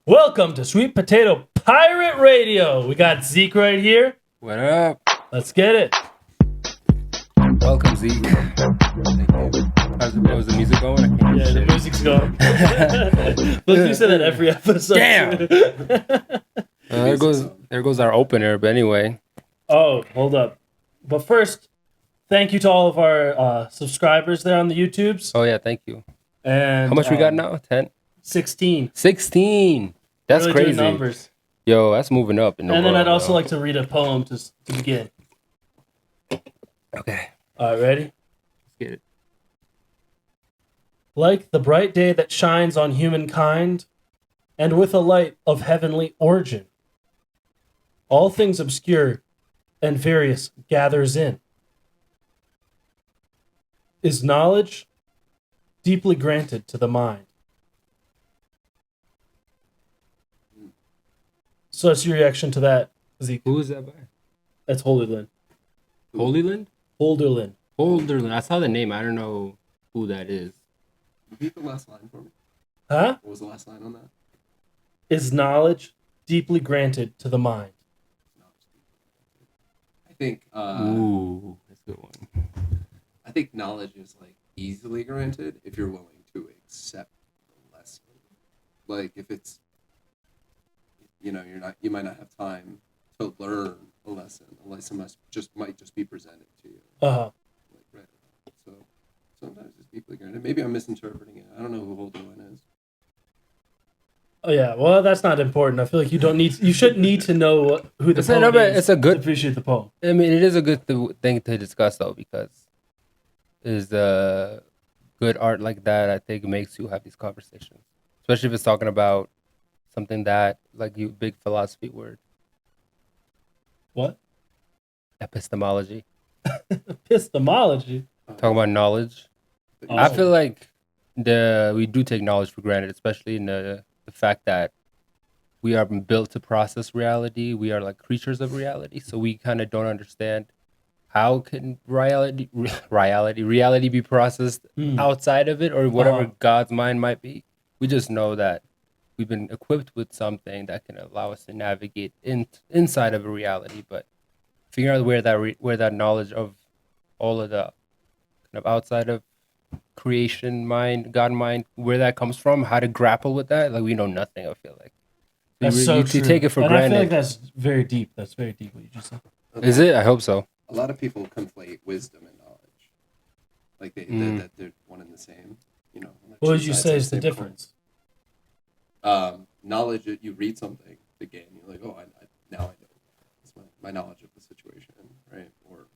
Welcome to Sweet Potato Pirate Radio. We got Zeek right here. What up? Let's get it. Welcome, Zeek. Thank you. Was the music going? I can't Yeah, the music's going. Look, you say that every episode. Damn. There goes our opener. But anyway. Oh, hold up. But first, thank you to all of our subscribers there on the YouTubes. Oh yeah, thank you. And how much we got now? 10? 16. 16. That's really crazy. doing numbers. Yo, that's moving up in the And world, then I'd also yo. like to read a poem to begin. Okay. All right, ready? Let's get it. Like the bright day that shines on humankind, and with a light of heavenly origin, all things obscure and various gathers in, is knowledge deeply granted to the mind. So that's your reaction to that, Zeke. Who is that by? That's Holyland. Holyland? Holderlin. Holderlin. I saw the name. I don't know who that is. Repeat the last line for me. Huh? What was the last line on that? Is knowledge deeply granted to the mind. I think. Ooh, that's a good one. I think knowledge is like easily granted if you're willing to accept the lesson. Like if it's, you might not have time to learn a lesson. A lesson might just be presented to you. Uh-huh. Like right. So sometimes it's deeply granted. Maybe I'm misinterpreting it. I don't know who Holderlin is. Oh yeah, well that's not important. I feel like you shouldn't need to know who the poem is it's a good to appreciate the poem. I mean, it is a good thing to discuss though, because is good art like that, I think, makes you have these conversations, especially if it's talking about something that, like, you big philosophy word. What? Epistemology. Epistemology. Talking about knowledge. Oh. I feel like we do take knowledge for granted, especially in the fact that we are built to process reality. We are like creatures of reality, so we kind of don't understand how can reality be processed outside of it, or whatever God's mind might be. We just know that we've been equipped with something that can allow us to navigate inside of a reality, but figuring out where that knowledge of all of the kind of outside of creation mind, God mind, where that comes from, how to grapple with that, like we know nothing. I feel like That's so true. you take it for and granted. I feel like that's very deep. That's very deep what you just said. Is it? I hope so. A lot of people conflate wisdom and knowledge, like that they're one and the same. What would you say is the difference? Knowledge, you read something again, you're like, oh, now I know. It's my knowledge of the situation, right?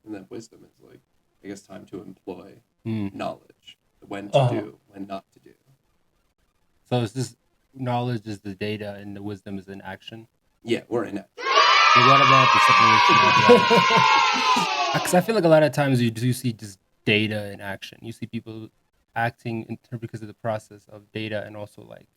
And then wisdom is like, I guess, time to employ knowledge, when to do, when not to do. So is this knowledge is the data and the wisdom is in action? Yeah, we're in it. But what about the separation? Because I feel like a lot of times you do see just data in action. You see people acting because of the process of data and also like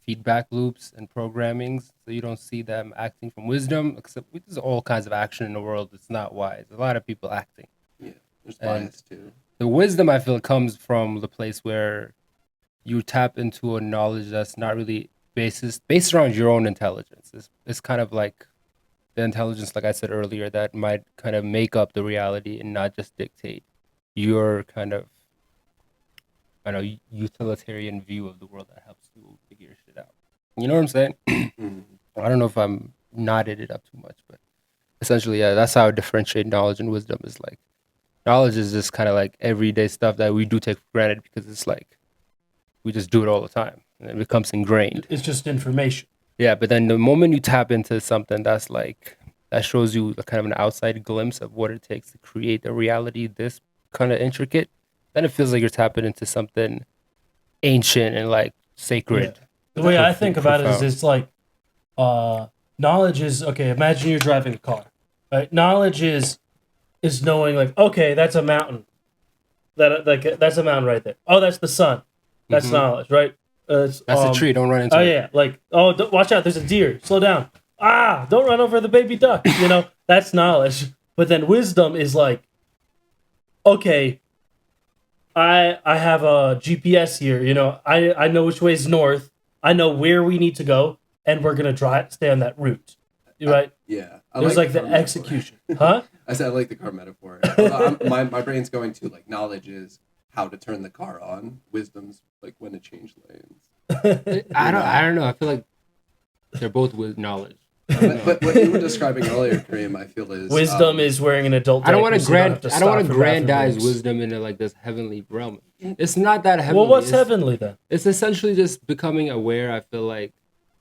feedback loops and programmings. So you don't see them acting from wisdom, except there's all kinds of action in the world that's not wise. A lot of people acting. Yeah, there's bias too. The wisdom, I feel, comes from the place where you tap into a knowledge that's not really based around your own intelligence. It's kind of like the intelligence, like I said earlier, that might kind of make up the reality and not just dictate your kind of, utilitarian view of the world that helps you figure shit out. You know what I'm saying? I don't know if I'm knotted it up too much, but essentially, yeah, that's how I differentiate knowledge and wisdom. Is like, knowledge is just kind of like everyday stuff that we do take for granted because it's like we just do it all the time and it becomes ingrained. It's just information. Yeah, but then the moment you tap into something that's like, that shows you a kind of an outside glimpse of what it takes to create a reality this kind of intricate, then it feels like you're tapping into something ancient and like sacred. Yeah. The way I think about it is it's like knowledge is, okay, imagine you're driving a car, right? Knowledge is knowing like, okay, that's a mountain. That's a mountain right there. Oh, that's the sun. That's knowledge, right? That's a tree. Don't run into it. Oh yeah, like, watch out, there's a deer. Slow down. Don't run over the baby duck. That's knowledge. But then wisdom is like, okay, I have a GPS here. I know which way is north. I know where we need to go, and we're gonna stay on that route. Right? Yeah. It was like the execution. Huh? I said I like the car metaphor. My brain's going to like knowledge is how to turn the car on. Wisdom's like when to change lanes. I don't know. I feel like they're both with knowledge. But what you were describing earlier, Kareem, I feel is wisdom is wearing an adult. I don't want to grandize wisdom into like this heavenly realm. It's not that heavenly. Well, what's heavenly then? It's essentially just becoming aware. I feel like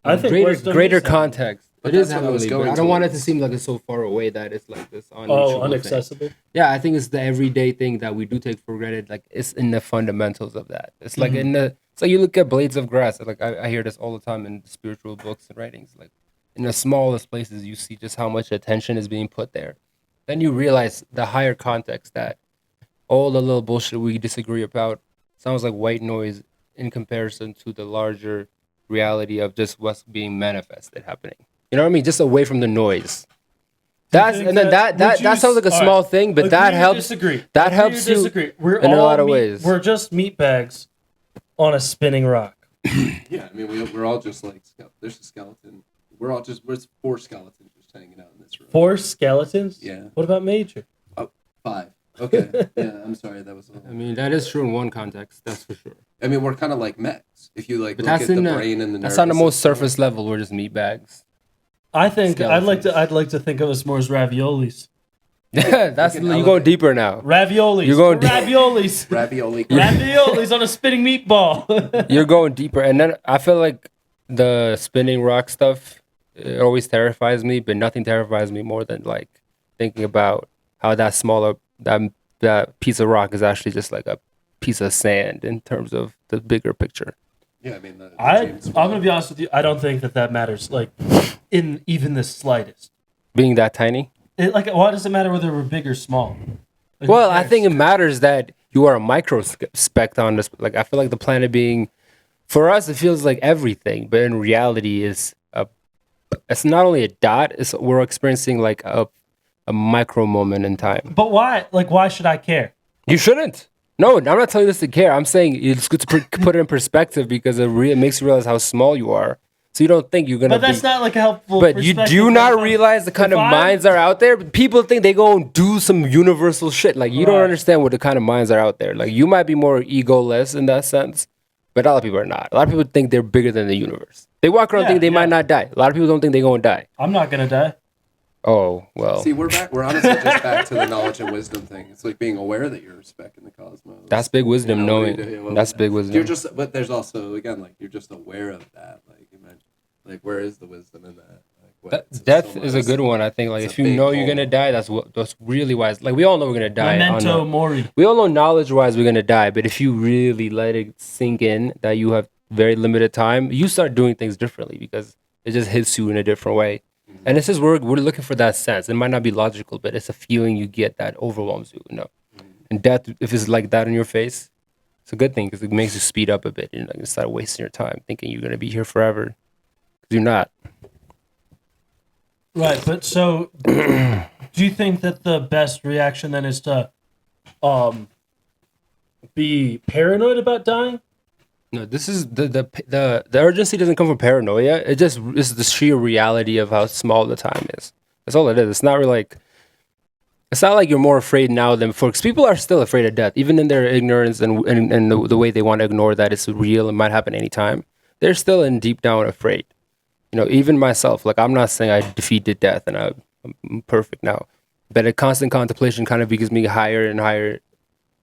I think greater context. But it is heavenly, but I don't want it to seem like it's so far away that it's like this inaccessible. Thing. Yeah, I think it's the everyday thing that we do take for granted. Like it's in the fundamentals of that. It's like it's like you look at blades of grass. Like I hear this all the time in spiritual books and writings. Like in the smallest places, you see just how much attention is being put there. Then you realize the higher context that all the little bullshit we disagree about sounds like white noise in comparison to the larger reality of just what's being manifested happening. You know what I mean? Just away from the noise. That sounds like a small thing, but that helps. That helps you in a lot of ways. We're just meat bags on a spinning rock. Yeah, I mean we're all just like there's a skeleton. We're 4 skeletons just hanging out in this room. 4 skeletons? Yeah. What about Major? Oh, 5. Okay. Yeah, I'm sorry. That was. I mean, that is true in one context. That's for sure. I mean, we're kind of like mechs. If you like look at the brain and the nervous that's on the most surface level. We're just meat bags. I think skeletons. I'd like to think of us more as raviolis. That's you're going deeper now. Raviolis. You're going raviolis. Raviolis on a spinning meatball. You're going deeper, and then I feel like the spinning rock stuff it always terrifies me, but nothing terrifies me more than like thinking about how that smaller that piece of rock is actually just like a piece of sand in terms of the bigger picture. Yeah, I mean, I'm gonna be honest with you. I don't think that matters, like in even the slightest. Being that tiny. Why does it matter whether we're big or small? Like, well, I think it matters that you are a microspect on this. Like, I feel like the planet being, for us, it feels like everything, but in reality, it's not only a dot. We're experiencing like a micro moment in time. But why? Like, why should I care? You shouldn't. No, I'm not telling you this to care. I'm saying it's good to put it in perspective because it makes you realize how small you are. So you don't think you're gonna. But that's not like a helpful. But you do not realize the kind of minds are out there. People think they go and do some universal shit. Like you don't understand what the kind of minds are out there. Like you might be more egoless in that sense, but a lot of people are not. A lot of people think they're bigger than the universe. They walk around thinking they might not die. A lot of people don't think they're gonna die. I'm not gonna die. Oh well. See, we're honestly just back to the knowledge and wisdom thing. It's like being aware that you're a speck in the cosmos. That's big wisdom, knowing. That's big wisdom. But there's also again like you're just aware of that. Like where is the wisdom in that? Death is a good one. I think like if you know you're gonna die, that's really wise. Like we all know we're gonna die. Memento mori. We all know knowledge wise we're gonna die, but if you really let it sink in that you have very limited time, you start doing things differently because it just hits you in a different way. And it's just we're looking for that sense. It might not be logical, but it's a feeling you get that overwhelms you. And death, if it's like that in your face, it's a good thing because it makes you speed up a bit. Instead of wasting your time thinking you're gonna be here forever, because you're not. Right, but so do you think that the best reaction then is to be paranoid about dying? No, this is the urgency doesn't come from paranoia. It just is the sheer reality of how small the time is. That's all it is. It's not really like it's not like you're more afraid now than before. Because people are still afraid of death, even in their ignorance and the way they want to ignore that it's real and might happen anytime. They're still in deep down afraid. Even myself. Like I'm not saying I defeated death and I'm perfect now, but a constant contemplation kind of gives me higher and higher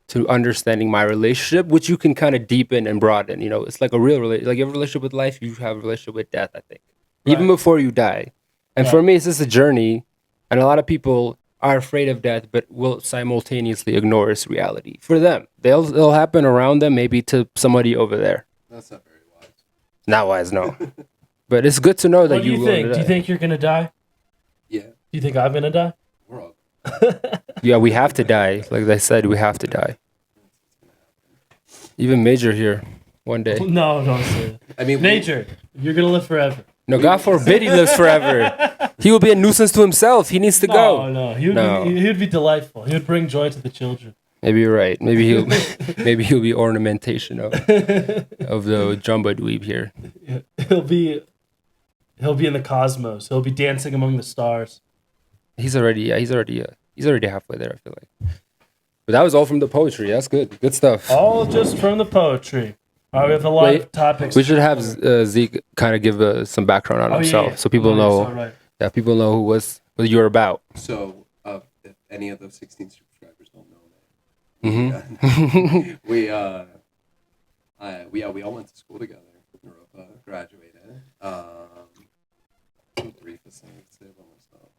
to understanding my relationship, which you can kind of deepen and broaden. It's like a real relationship. Like you have a relationship with life, you have a relationship with death, I think. Right. Even before you die. And for me, it's just a journey. And a lot of people are afraid of death, but will simultaneously ignore its reality. For them, they'll happen around them, maybe to somebody over there. That's not very wise. Not wise, no. But it's good to know that you will. Do you think you're going to die? Yeah. Do you think I'm going to die? We're all. Yeah, we have to die. Like they said, we have to die. Even Major here, one day. No, don't say that. I mean, Major, you're going to live forever. No, God forbid he lives forever. He will be a nuisance to himself. He needs to go. No, he would be delightful. He would bring joy to the children. Maybe you're right. Maybe he'll be ornamentation of the Jumbo Dweeb here. Yeah, he'll be He'll be in the cosmos. He'll be dancing among the stars. He's already halfway there. I feel like. But that was all from the poetry. That's good. Good stuff. All just from the poetry. All right, we have a lot of topics. We should have Zeek kind of give some background on himself, so people know. So right. Yeah, people know what you're about. So, if any of those 16 subscribers don't know that, we all went to school together. Europa, graduated. Briefest thing I can say about myself.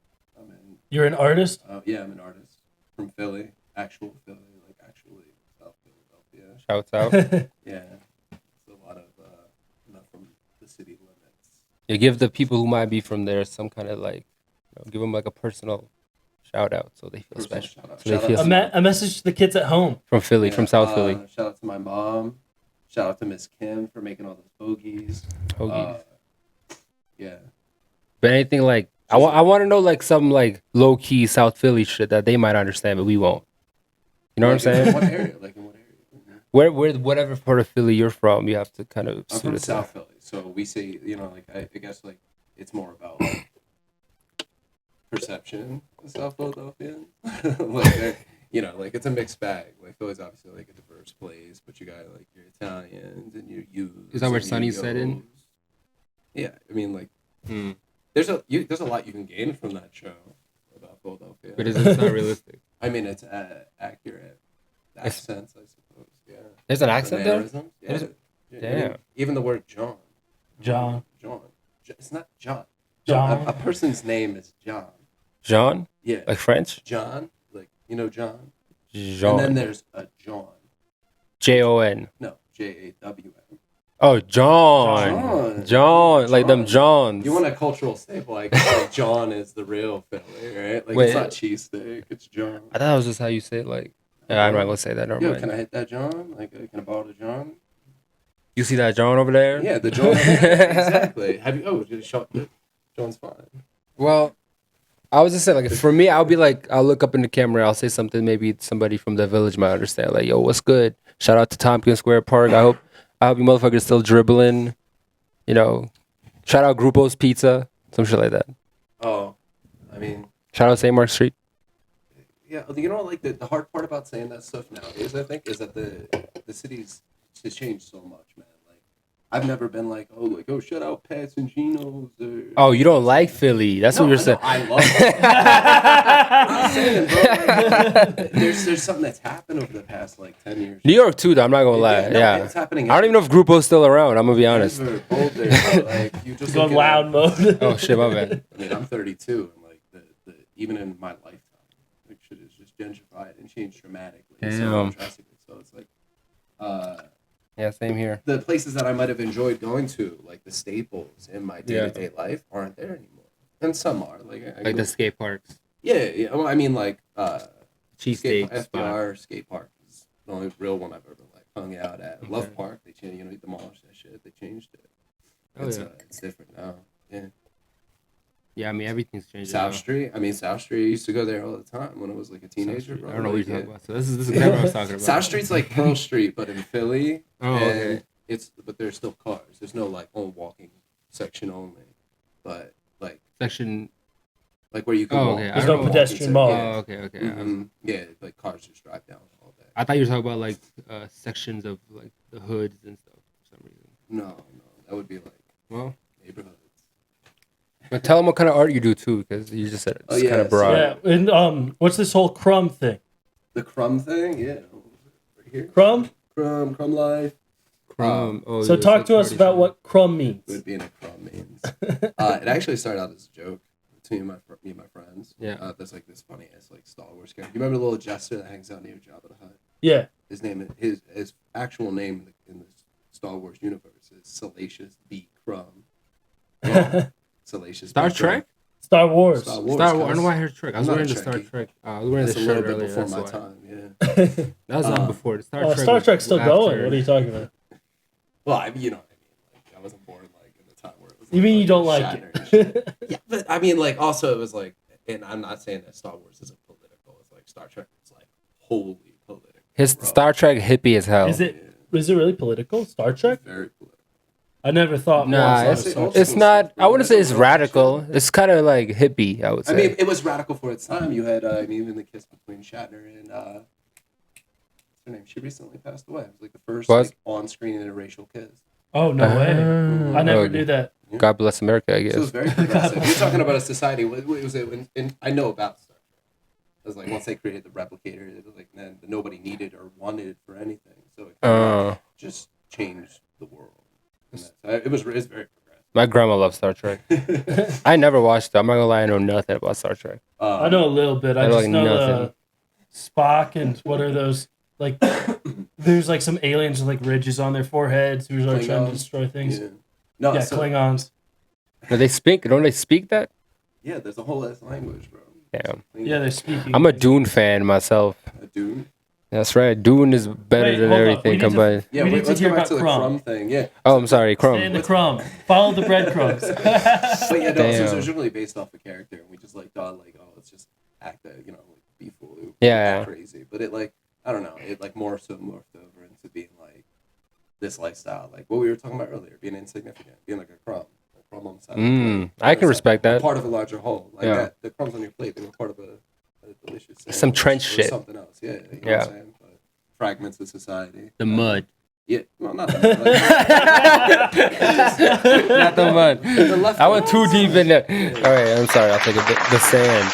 You're an artist? Yeah, I'm an artist from Philly, actually South Philadelphia. Shouts out. Yeah, it's a lot of not from the city limits. You give the people who might be from there some kind of like, give them like a personal shout out so they feel special. A message to the kids at home from Philly, from South Philly. Shout out to my mom. Shout out to Miss Kim for making all those hoagies. Yeah. But anything like I want to know like some like low key South Philly shit that they might understand, but we won't. You know what I'm saying? In what area? Where whatever part of Philly you're from, you have to kind of. I'm from South Philly, so we say I guess like it's more about like perception of South Philadelphians. Like it's a mixed bag. Like Philly's obviously like a diverse place, but you got like your Italians and your U's. Is that where Sonny's set in? Yeah, I mean like. There's a lot you can gain from that show about Philadelphia. But it's not realistic. I mean, it's accurate. Accents, I suppose. Yeah. There's an accent there? Yeah. Damn. Even the word John. John. It's not John. John. No, a person's name is John. John? Yeah. Like French? John. Like, John? Jean. And then there's a John. Jon. No, Jawm. Oh, John. Like them Johns. You want a cultural staple, like John is the real Philly, right? Like, it's not cheesesteak, it's John. I thought that was just how you say it, like... I'm not going to say that, never mind. Can I hit that John? Like, can I borrow the John? You see that John over there? Yeah, the John over there. Exactly. John's fine. Well, I was just saying, like, for me, I'll look up in the camera, I'll say something maybe somebody from the village might understand. Like, yo, what's good? Shout out to Tompkins Square Park. I hope you motherfuckers still dribbling. Shout out Grupo's Pizza. Some shit like that. Oh, I mean... Shout out St. Mark Street. Yeah, like the hard part about saying that stuff nowadays, I think, is that the city's has changed so much, man. Like, I've never been like, shout out Pats and Geno's. Oh, you don't like Philly? That's what you're saying. I love it. I'm saying, bro. There's something that's happened over the past 10 years. New York too, though. I'm not gonna lie. Yeah, it's happening. I don't even know if Grupo's still around. I'm gonna be honest. You just go loud mode. Oh shit, my bad. I mean, I'm 32, and even in my lifetime, shit is just gentrified and changed dramatically. Damn. So it's like, yeah, same here. The places that I might have enjoyed going to, like the staples in my day-to-day life, aren't there anymore. And some are, like the skate parks. Yeah. Well, I mean, cheesesteak FDR skate park is the only real one I've ever hung out at. Okay. Love Park, they changed. He demolished that shit. They changed it. It's different now. Yeah. Yeah, I mean, everything's changed. South Street. I used to go there all the time when I was a teenager, bro. I don't know what you're talking about. So this is exactly what I was talking about. South Street's like Pearl Street, but in Philly. Oh, okay. But there's still cars. There's no walking section only, but section. Like where you can walk. Okay. There's no pedestrian mall. Oh, okay. Mm-hmm. Yeah, cars just drive down all day. I thought you were talking about sections of the hoods and stuff for some reason. No, that would be neighborhoods. But tell them what kind of art you do too, because you just said it's kind of broad. Yeah, and what's this whole crumb thing? The crumb thing, yeah. Right here. Crumb life. Crumb. So talk to us about what crumb means. What being a crumb means. It actually started out as a joke between me and my friends. Yeah. That's this funny ass Star Wars character. You remember the little jester that hangs out near Jabba the Hutt? Yeah. His actual name in the Star Wars universe is Salacious B. Crumb. Salacious. Star Trek? Star Wars. I don't know why I heard Trek. I was wearing the Star Trek. I was wearing the shirt earlier. Before my time, yeah. That was not before. Star Trek's still going. What are you talking about? Well, I mean, I wasn't born in the time where it was. You mean you don't like it? Yeah, but I mean, also it was and I'm not saying that Star Wars isn't political. It's Star Trek is wholly political. His Star Trek hippie as hell. Is it really political? Star Trek? Very political. I never thought. Nah, once it's- I was it's it's not. I wouldn't say it's That's radical. It's kind of like hippie. I would say. I mean, it was radical for its time. You had, even the kiss between Shatner and what's her name? She recently passed away. It was like the first Was? like, on-screen interracial kiss. Oh no way! I never knew that. God bless America, I guess. So it was very progressive. You're talking about a society. What was it? And I know about Star Trek. It was like once they created the replicator, it was like then nobody needed or wanted it for anything. So it kind of just changed the world. And it's very progressive. My grandma loves Star Trek. I never watched it. I'm not gonna lie, I know nothing about Star Trek. I know a little bit. I know, just like, know nothing. Spock and what are those like? There's like some aliens with like ridges on their foreheads who's like trying to Klingons. destroy things. Yeah. No, Yeah, so, Klingons. Do they speak? Don't they speak that? yeah, there's a whole ass language, bro. Damn. Yeah, they're speaking. I'm a Dune fan myself. A Dune. That's right. Dune is better Wait, than hold up. everything We need to- combined. Yeah, We need to let's hear go back about to the Crumb. crumb thing. Yeah, Oh, I'm sorry, Stay in Crumb. the crumb. Follow the breadcrumbs. but yeah, no, so it's Damn. originally based off a character, and we just like thought like, oh, let's just act that, like be fool, Yeah. crazy. But it like, I don't know, it like morphed over into being like this lifestyle, like what we were talking about earlier, being insignificant, being like a crumb on the side. Of the plate. I can respect They're that. Part of a larger whole, like Yeah. that. The crumbs on your plate, they were part of a delicious. Some sandwich trench or shit. Something else, yeah. You know Yeah. What I'm saying? But fragments of society. The mud. Yeah, well, not the mud. Not the mud. The left I went too deep in there. All right, I'm sorry. I'll take a bit. The sand.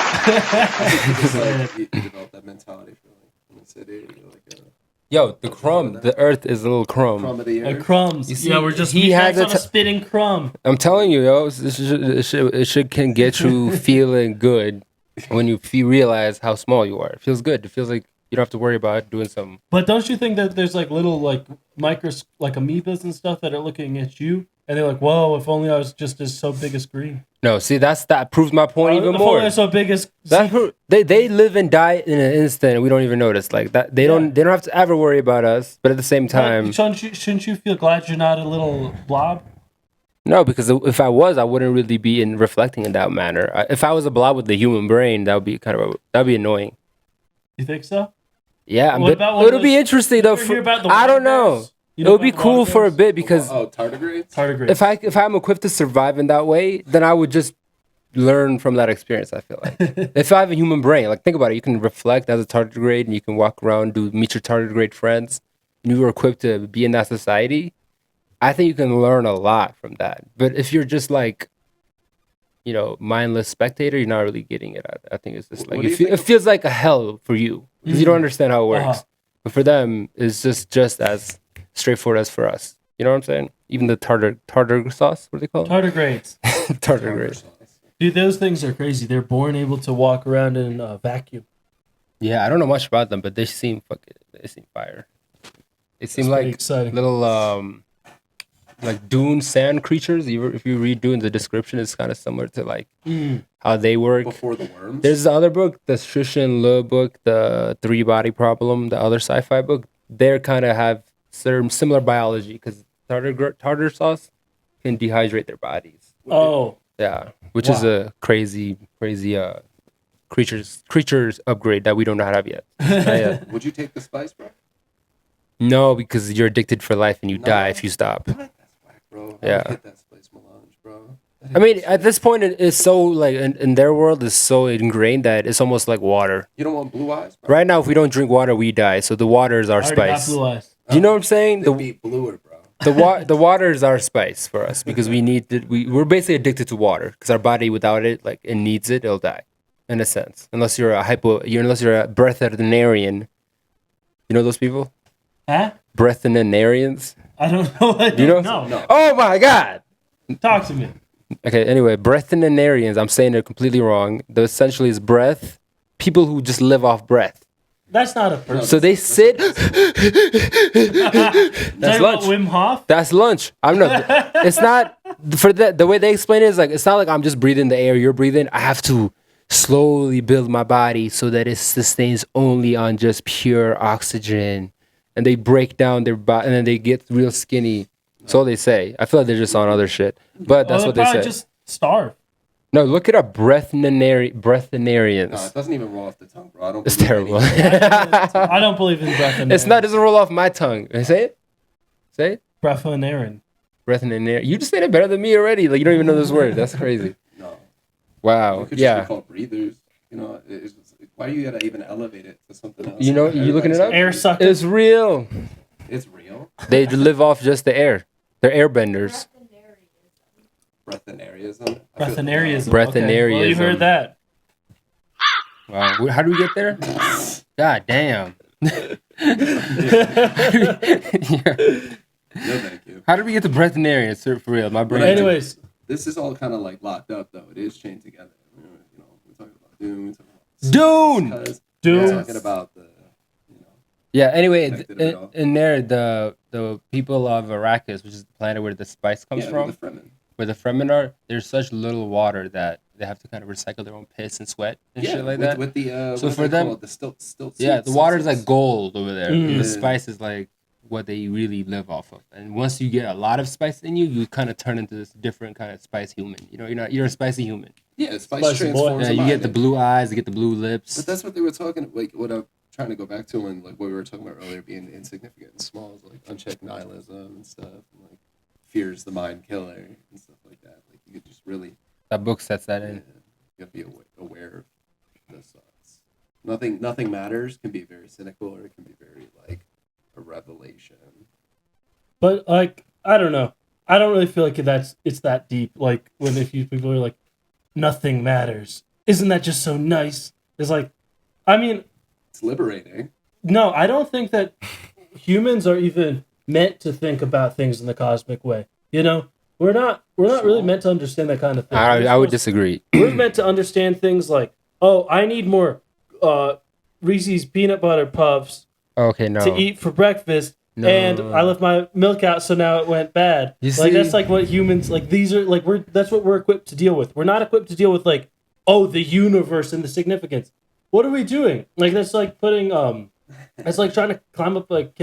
It's like you develop that mentality for like in the city. You're like a Yo, the crumb. The earth is a little crumb. crumb of the Like earth. crumbs. You see, Yeah, we're just he he has has on a a spitting crumb. I'm telling you, yo, it should can get you feeling good when you realize how small you are. It feels good. It feels like you don't have to worry about doing something. But don't you think that there's like little like like amoebas and stuff that are looking at you and they're like, whoa, if only I was just as so big as green. No, see, that proves my point even If more. only I was so big as They live and die in an instant, and we don't even notice. Like that, they don't have to ever worry about us. But at the same time, shouldn't you feel glad you're not a little blob? no, because if I was, I wouldn't really be reflecting in that manner. If I was a blob with the human brain, that'd be annoying. You think so? Yeah, What but about one of it'll be those- interesting though. You ever hear about the I don't water know. bears? You It know would be about the cool water for a bears? bit because tardigrades. Tardigrades. if I'm equipped to survive in that way, then I would just learn from that experience. I feel like if I have a human brain, like think about it, you can reflect as a tardigrade and you can walk around, meet your tardigrade friends, and you were equipped to be in that society. I think you can learn a lot from that. But if you're just like, mindless spectator, you're not really getting it. I think it's just What like do you think it feels like a hell for you because you don't understand how it works. Uh-huh. But for them, it's just as straightforward as for us. You know what I'm saying? Even the tartar sauce, what do they call it? Tardigrades. Tardigrade. Dude, those things are crazy. They're born able to walk around in a vacuum. Yeah, I don't know much about them, but they seem fire. They seem That's like pretty exciting. little like dune sand creatures. If you read Dune, the description is kind of similar to like how they work. Before the worms. There's the other book, the Shushin Le book, the Three Body Problem, the other sci-fi book. They kind of have certain similar biology because tartar sauce can dehydrate their bodies. Oh, Yeah, which is a crazy creatures upgrade that we don't know how to have yet. Not yet. Would you take the spice, bro? No, because you're addicted for life and you die if you stop. What? That's whack, bro. I Yeah. would hit that spice melange, bro. I mean, at this point, it's so like in their world, it's so ingrained that it's almost like water. You don't want blue eyes, bro? Right now, if we don't drink water, we die. So the water is our I already got spice. blue eyes. Do you know what I'm saying? They'd be bluer, bro. The water is our spice for us because we're basically addicted to water because our body without it, like it needs it, it'll die, in a sense. Unless you're a breatharian. You know those people? Huh? Breatharians. I don't know. You know? No. Oh my God. Talk to me. Okay. Anyway, breatharians. I'm saying it completely wrong. The essentially is breath. People who just live off breath. That's not a person. So they sit. That's lunch. Wim Hof? That's lunch. I'm not. It's not for the way they explain it is like it's not like I'm just breathing the air you're breathing. I have to slowly build my body so that it sustains only on just pure oxygen. And they break down their body and then they get real skinny. That's all they say. I feel like they're just on other shit, but that's what they say. Just starve. No, look it up. No, Breathanarians. it doesn't even roll off the tongue, bro. I don't. It's believe terrible. anything. I don't believe in breath and It's not. It doesn't roll off my tongue. Say it. Say it. breath and Aaron. Breath in the air. You just said it better than me already. Like you don't even know this word. That's crazy. No. Wow. It could just Yeah. be called breathers. You know, why do you gotta even elevate it to something else? You know, you looking it up? Air sucker. It's real. It's real. They live off just the air. They're airbenders. Breatharianism. Breatharianism. Breatharianism. Well, you heard that. Wow. How do we get there? God damn. No, thank you. How did we get to breathanarian? Sir, for real, my brain. Anyways, this is all kind of like locked up, though. It is chained together. You know, we're talking about Dune. We're talking about Dune. Dune. We're talking about the. Yeah. Anyway, Connected it all. in there, the people of Arrakis, which is the planet where the spice comes from, The Fremen. where the Fremen are, there's such little water that they have to kind of recycle their own piss and sweat and shit like that. With the So for them, the stilt. yeah, the water's like gold over there. Mm. And the spice is like what they really live off of. And once you get a lot of spice in you, you kind of turn into this different kind of spice human. You know, you're a spicy human. Yeah, spice Spicy boy. transforms. Yeah, you mind. get the blue eyes, you get the blue lips. But that's what they were talking. Like what I'm trying to go back to, and like what we were talking about earlier, being insignificant and small, is like unchecked nihilism and stuff, and like fear's the mind killer and stuff like that. Like you could just really. That book sets that in. You have to be aware of those thoughts. Nothing matters can be very cynical, or it can be very like a revelation. but like I don't know. I don't really feel like it's that deep. Like when a few people are like, nothing matters. Isn't that just so nice? It's like, I mean, It's liberating. no, I don't think that humans are even meant to think about things in the cosmic way. You know, we're not really meant to understand that kind of thing. I would disagree. We're meant to understand things like, oh, I need more Reese's peanut butter puffs Okay, no. to eat for breakfast, No. and I left my milk out, so now it went bad. You Like see? that's like what humans like. These are like that's what we're equipped to deal with. We're not equipped to deal with like, oh, the universe and the significance. What are we doing? Like that's like putting it's like trying to climb up like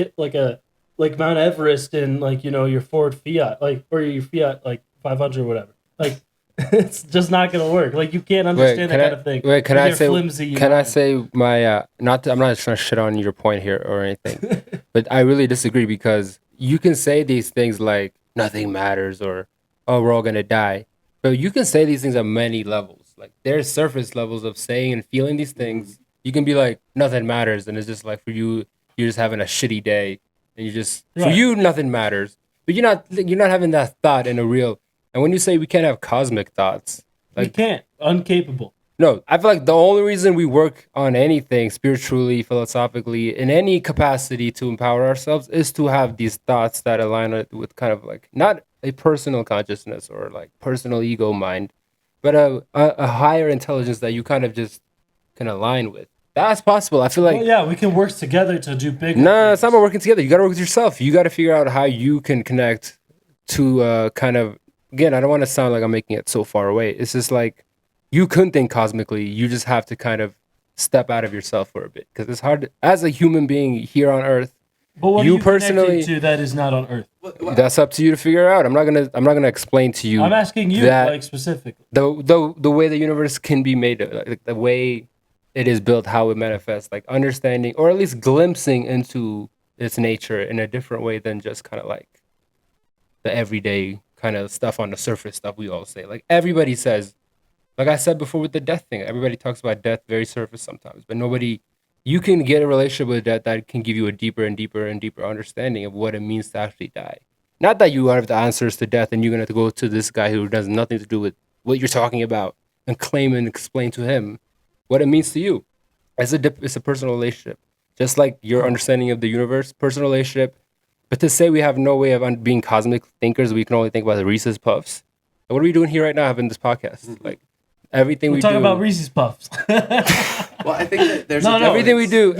Mount Everest in like your Ford Fiat or your Fiat like 500 or whatever. Like it's just not gonna work. Like you can't understand that kind of thing. Wait, can With I your say? flimsy Can I mind. say my? Not. I'm not trying to shit on your point here or anything, but I really disagree because you can say these things like nothing matters or oh we're all gonna die, but you can say these things at many levels. Like there's surface levels of saying and feeling these things. You can be like nothing matters, and it's just like for you, you're just having a shitty day, and you just for Right. you nothing matters, but you're not having that thought in a real. And when you say we can't have cosmic thoughts. We can't. Incapable. No, I feel like the only reason we work on anything spiritually, philosophically, in any capacity to empower ourselves is to have these thoughts that align with kind of like not a personal consciousness or like personal ego mind, but a higher intelligence that you kind of just can align with. That's possible. I feel like Well, yeah, we can work together to do bigger. no, it's things. not about working together. You got to work with yourself. You got to figure out how you can connect to kind of. Again, I don't want to sound like I'm making it so far away. It's just like you couldn't think cosmically. You just have to kind of step out of yourself for a bit because it's hard as a human being here on Earth. But what you are you personally- connected to that is not on Earth? That's up to you to figure out. I'm not gonna explain to you. I'm asking you, that like specifically. the way the universe can be made, like the way it is built, how it manifests, like understanding or at least glimpsing into its nature in a different way than just kind of like the everyday kind of stuff on the surface stuff we all say. Like everybody says, like I said before with the death thing, everybody talks about death very surface sometimes, but nobody. You can get a relationship with death that can give you a deeper and deeper and deeper understanding of what it means to actually die. Not that you have the answers to death and you're gonna have to go to this guy who has nothing to do with what you're talking about and claim and explain to him what it means to you. It's a personal relationship, just like your understanding of the universe, personal relationship. But to say we have no way of being cosmic thinkers, we can only think about the Reese's Puffs. Like, what are we doing here right now having this podcast? Like everything We're we talking do. about Reese's Puffs. Well, I think that there's No, a no. Everything we do.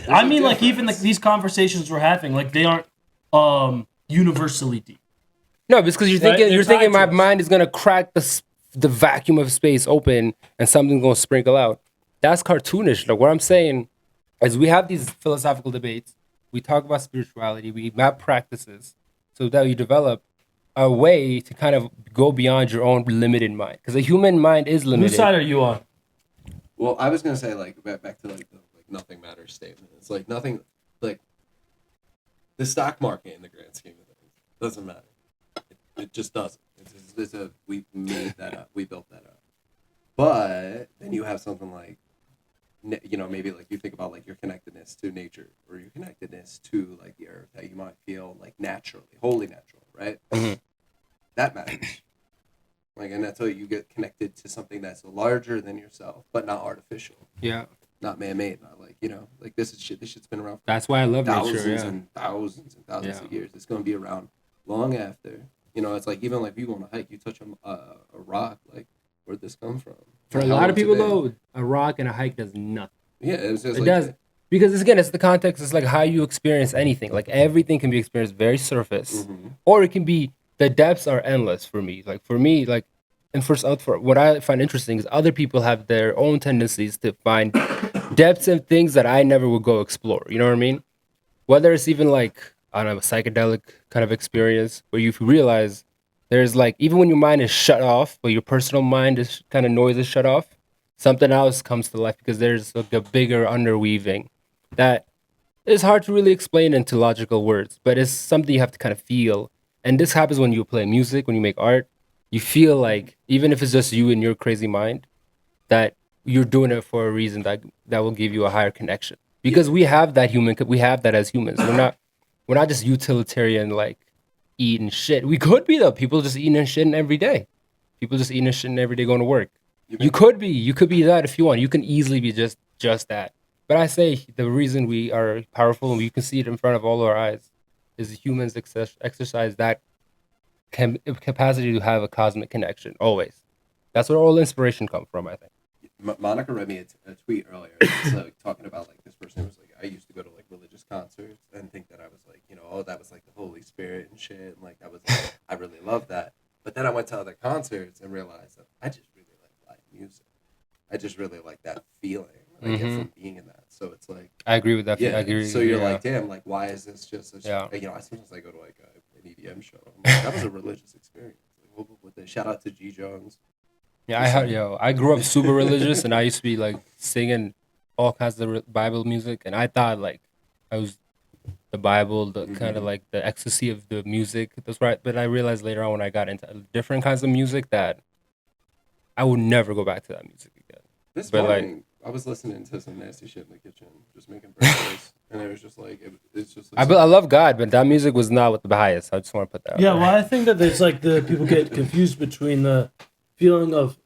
I mean, like even like these conversations we're having, like they aren't universally deep. No, because you're Right? thinking They're you're thinking tied my to us. mind is gonna crack the vacuum of space open and something's gonna sprinkle out. That's cartoonish. Like what I'm saying is we have these philosophical debates. We talk about spirituality. We map practices so that you develop a way to kind of go beyond your own limited mind. Because the human mind is Whose limited. side are you on? Well, I was gonna say like back to like the nothing matters statement. It's like nothing like the stock market in the grand scheme of things doesn't matter. It just doesn't. We made that up. We built that up. But then you have something like, maybe like you think about like your connectedness to nature or your connectedness to like the earth that you might feel like naturally, wholly natural, right? Mhm. That matters. Like, and that's how you get connected to something that's larger than yourself, but not artificial, Yeah, not man-made, not like like this is shit. This shit's been around for that's why I love thousands nature. Yeah, and thousands and thousands yeah. of years. It's gonna be around long after. It's like even like you go on a hike, you touch a rock, like where'd this come from? For a Like, how lot long of people, today? though, a rock and a hike does nothing. Yeah, it's just It like does because again, it's the context. It's like how you experience anything. Like everything can be experienced very surface, or it can be the depths are endless for me. Like for me, like and for what I find interesting is other people have their own tendencies to find depths and things that I never would go explore. You know what I mean? Whether it's even like I don't know, a psychedelic kind of experience where you realize there's like even when your mind is shut off, but your personal mind is kind of noise is shut off, something else comes to life because there's like a bigger underweaving that is hard to really explain into logical words, but it's something you have to kind of feel. And this happens when you play music, when you make art. You feel like even if it's just you and your crazy mind, that you're doing it for a reason that will give you a higher connection because we have that as humans. We're not just utilitarian like eating shit. We could be though. People just eating and shitting every day. People just eating and shitting every day going to work. You could be that if you want. You can easily be just that. But I say the reason we are powerful and we can see it in front of all our eyes is humans exercise that capacity to have a cosmic connection always. That's where all inspiration comes from, I think. Monica read me a tweet earlier. It's like talking about like this person was like, I used to go to like religious concerts and think that I was like, oh, that was like the Holy Spirit and shit, and like that was like, I really loved that. But then I went to other concerts and realized that I just really like live music. I just really like that feeling that I get from being in that. So it's like, I agree with that. I yeah. agree. So you're Yeah. like, damn, like why is this just such? Yeah. I sometimes I go to like an EDM show. I'm like, that was a religious experience. Like, what the shout out to G Jones. Yeah, I grew up super religious, and I used to be like singing all kinds of Bible music, and I thought like I was the Bible, the kind of like the ecstasy of the music. That's right. But I realized later on when I got into different kinds of music that I would never go back to that music again. This But morning, I was listening to some nasty shit in the kitchen, just making breakfast, and it was just like it's just. Like, I love God, but that music was not with the highest. I just want to put that. Yeah, out there. well, I think that there's like the people get confused between the feeling of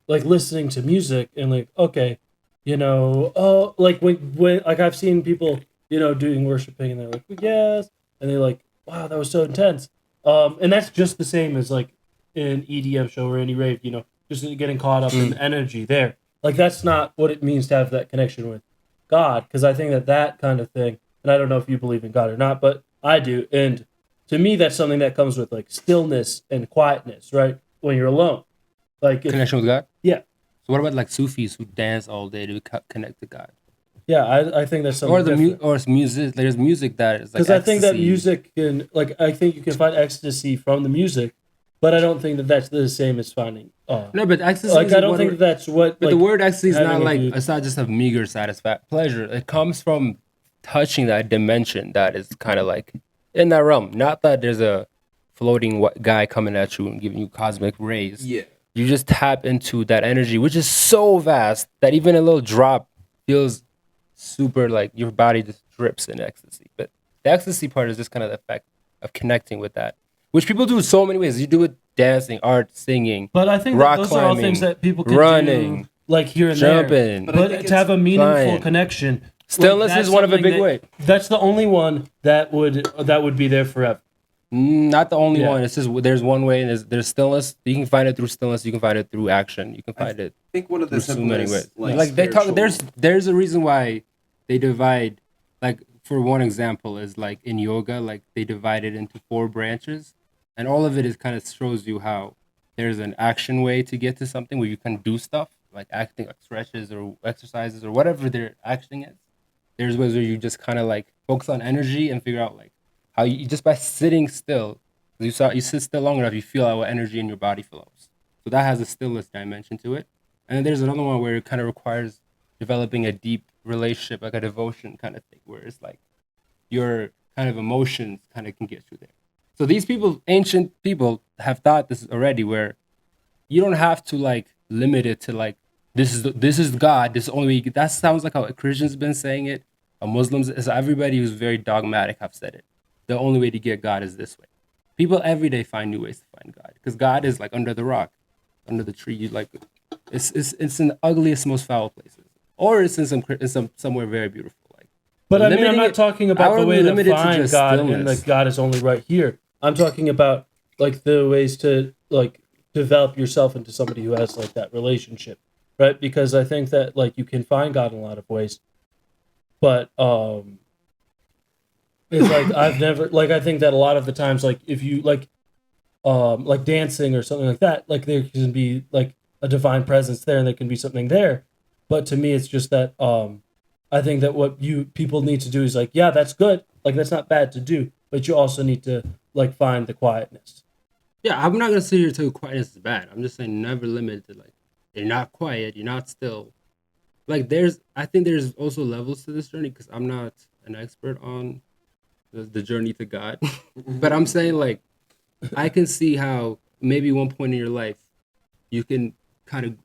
like listening to music and like okay, oh like when like I've seen people doing worshiping and they're like yes and they're like wow that was so intense and that's just the same as like an EDM show or any rave just getting caught up in the energy there like that's not what it means to have that connection with God because I think that kind of thing and I don't know if you believe in God or not but I do and to me that's something that comes with like stillness and quietness right when you're alone like Connection with God. yeah So what about like Sufis who dance all day to connect to God? yeah I think that's something different. Or it's music. There's music that is like Because I think that ecstasy. music can I think you can find ecstasy from the music, but I don't think that that's the same as finding. No, but ecstasy. Like is I don't what think we're- that's what. But like, the word ecstasy is not having a like dude- it's not just a meager pleasure. It comes from touching that dimension that is kind of like in that realm. Not that there's a floating guy coming at you and giving you cosmic rays. yeah, You just tap into that energy, which is so vast that even a little drop feels super like your body just drips in ecstasy. But the ecstasy part is just kind of the effect of connecting with that, which people do so many ways. You do it dancing, art, singing, But I think that rock those are all things climbing, that people can running, do, like here and there. jumping. But I But think to have a meaningful flying. connection, Stillness that's is one of a something big way. That's the only one that would be there forever. Not the only Yeah. one. It's just there's one way, and there's stillness. You can find it through stillness. You can find it through action. You can find it I think one of the through so many ways. simplest Like they talk. spiritual- There's a reason why they divide. Like for one example is like in yoga, like they divide it into 4 branches, and all of it is kind of shows you how there's an action way to get to something where you can do stuff like acting, like stretches or exercises or whatever their action is. There's ways where you just kind of like focus on energy and figure out like how you just by sitting still, you sit still long enough, you feel how energy in your body flows. So that has a stillness dimension to it. And then there's another one where it kind of requires developing a deep relationship, like a devotion kind of thing, where it's like your kind of emotions kind of can get you there. So these people, ancient people, have thought this already, where you don't have to like limit it to like this is God. This is the only way you that sounds like how a Christian's been saying it. Muslims, is everybody who's very dogmatic have said it. The only way to get God is this way. People every day find new ways to find God because God is like under the rock, under the tree. You like it's in the ugliest, most foul places, or it's in some somewhere very beautiful. Like, but I mean, I'm limiting not it- talking I about the would way limit to it to find just God and stillness. like God is only right here. I'm talking about like the ways to like develop yourself into somebody who has like that relationship, right? Because I think that like you can find God in a lot of ways, but it's like I've never like I think that a lot of the times like if you like dancing or something like that, like there can be like a divine presence there and there can be something there. But to me it's just that I think that what you people need to do is like, yeah, that's good. Like that's not bad to do, but you also need to like find the quietness. Yeah, I'm not gonna sit here and tell you quietness is bad. I'm just saying never limit it to like you're not quiet, you're not still. Like I think there's also levels to this journey because I'm not an expert on the journey to God, but I'm saying like I can see how maybe one point in your life you can kind of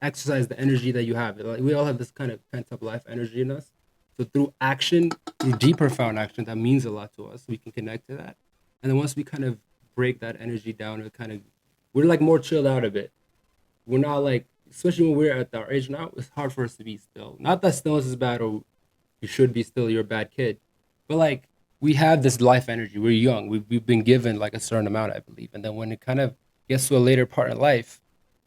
exercise the energy that you have. Like we all have this kind of pent up life energy in us. So through action, through deep profound action, that means a lot to us. We can connect to that, and then once we kind of break that energy down, we're like more chilled out a bit. We're not like, especially when we're at our age now, it's hard for us to be still. Not that stillness is bad or you should be still, you're a bad kid, but like we have this life energy. We're young. We've been given like a certain amount, I believe, and then when it kind of gets to a later part in life,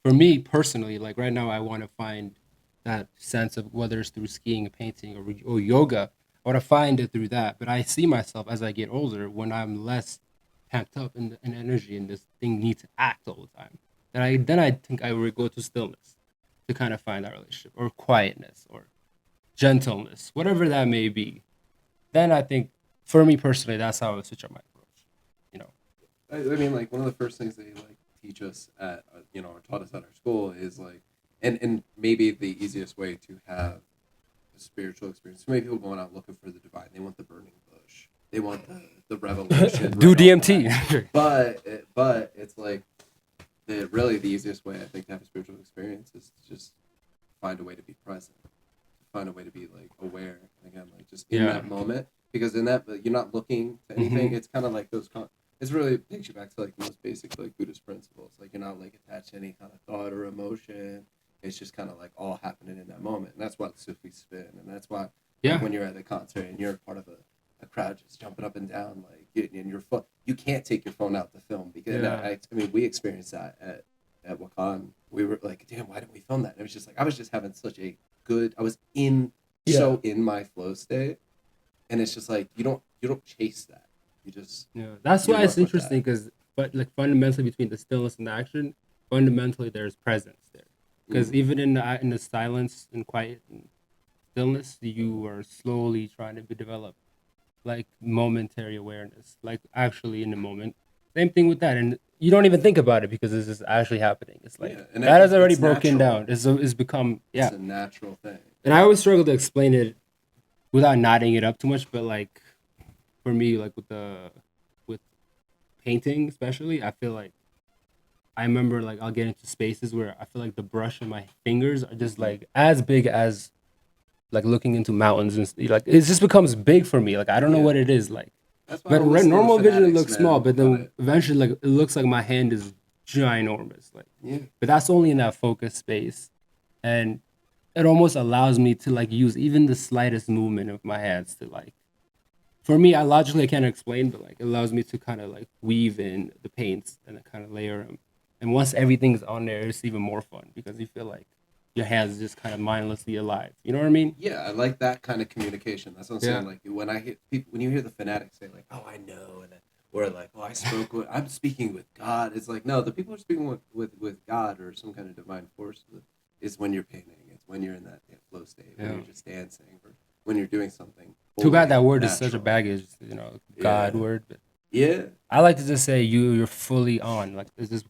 for me personally, like right now, I want to find that sense of whether it's through skiing, painting, or yoga. I want to find it through that. But I see myself as I get older when I'm less packed up in energy and this thing needs to act all the time. Then I think I would go to stillness to kind of find that relationship or quietness or gentleness, whatever that may be. Then I think for me personally, that's how I would switch up my approach. You know. I mean, like one of the first things they like teach us at or taught us at our school is like, and maybe the easiest way to have a spiritual experience. So many people going out looking for the divine. They want the burning bush. They want the revelation. Do right DMT. but it's like really the easiest way I think to have a spiritual experience is to just find a way to be present, find a way to be like aware. Again, like just in that moment, because in that you're not looking to anything. Mm-hmm. It's kind of like those. It's really takes you back to like the most basic like Buddhist principles. Like you're not like attached to any kind of thought or emotion. It's just kind of like all happening in that moment, and that's why Sufis spin, and that's why when you're at a concert and you're part of a crowd just jumping up and down, like and your phone, you can't take your phone out to film because I mean we experienced that at Wakan. We were like, damn, why didn't we film that? And it was just like I was just having such a good. I was so in my flow state, and it's just like you don't chase that. You just That's why it's interesting but like fundamentally between the stillness and the action, fundamentally there's presence there. Because even in the silence and quiet and stillness, you are slowly trying to develop like momentary awareness, like actually in the moment. Same thing with that, and you don't even think about it because this is actually happening. It's like that has already broken down. It's become it's a natural thing. And I always struggle to explain it without knotting it up too much, but like for me, like with painting especially, I feel like I remember like I'll get into spaces where I feel like the brush and my fingers are just like as big as like looking into mountains and like it just becomes big for me. Like I don't know what it is like. But normal vision it looks small, but then eventually like it looks like my hand is ginormous. Like but that's only in that focus space. And it almost allows me to like use even the slightest movement of my hands to like for me, I can't explain, but like it allows me to kind of like weave in the paints and then kind of layer them. And once everything's on there, it's even more fun because you feel like your hands just kind of mindlessly alive. You know what I mean? Yeah, I like that kind of communication. That's what I'm saying. Like when I hear people, when you hear the fanatics say like, "Oh, I know," or like, "Oh, I'm speaking with God." It's like no, the people who are speaking with God or some kind of divine force is when you're painting. It's when you're in that flow state. When you're just dancing or when you're doing something. Too bad that word is such a baggage, God word. But I like to just say you're fully on. Like it just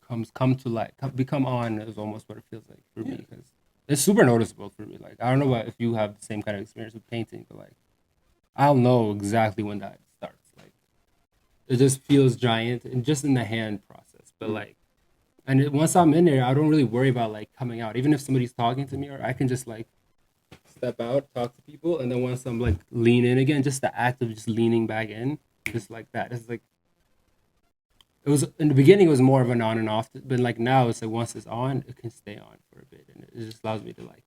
become on is almost what it feels like for me because it's super noticeable for me. Like I don't know if you have the same kind of experience with painting, but like I'll know exactly when that starts. Like it just feels giant, and just in the hand process. But like, and once I'm in there, I don't really worry about like coming out. Even if somebody's talking to me, or I can just like step out, talk to people, and then once I'm like lean in again, just the act of just leaning back in, just like that. It's like it was in the beginning. It was more of an on and off, but like now it's like once it's on, it can stay on for a bit, and it just allows me to like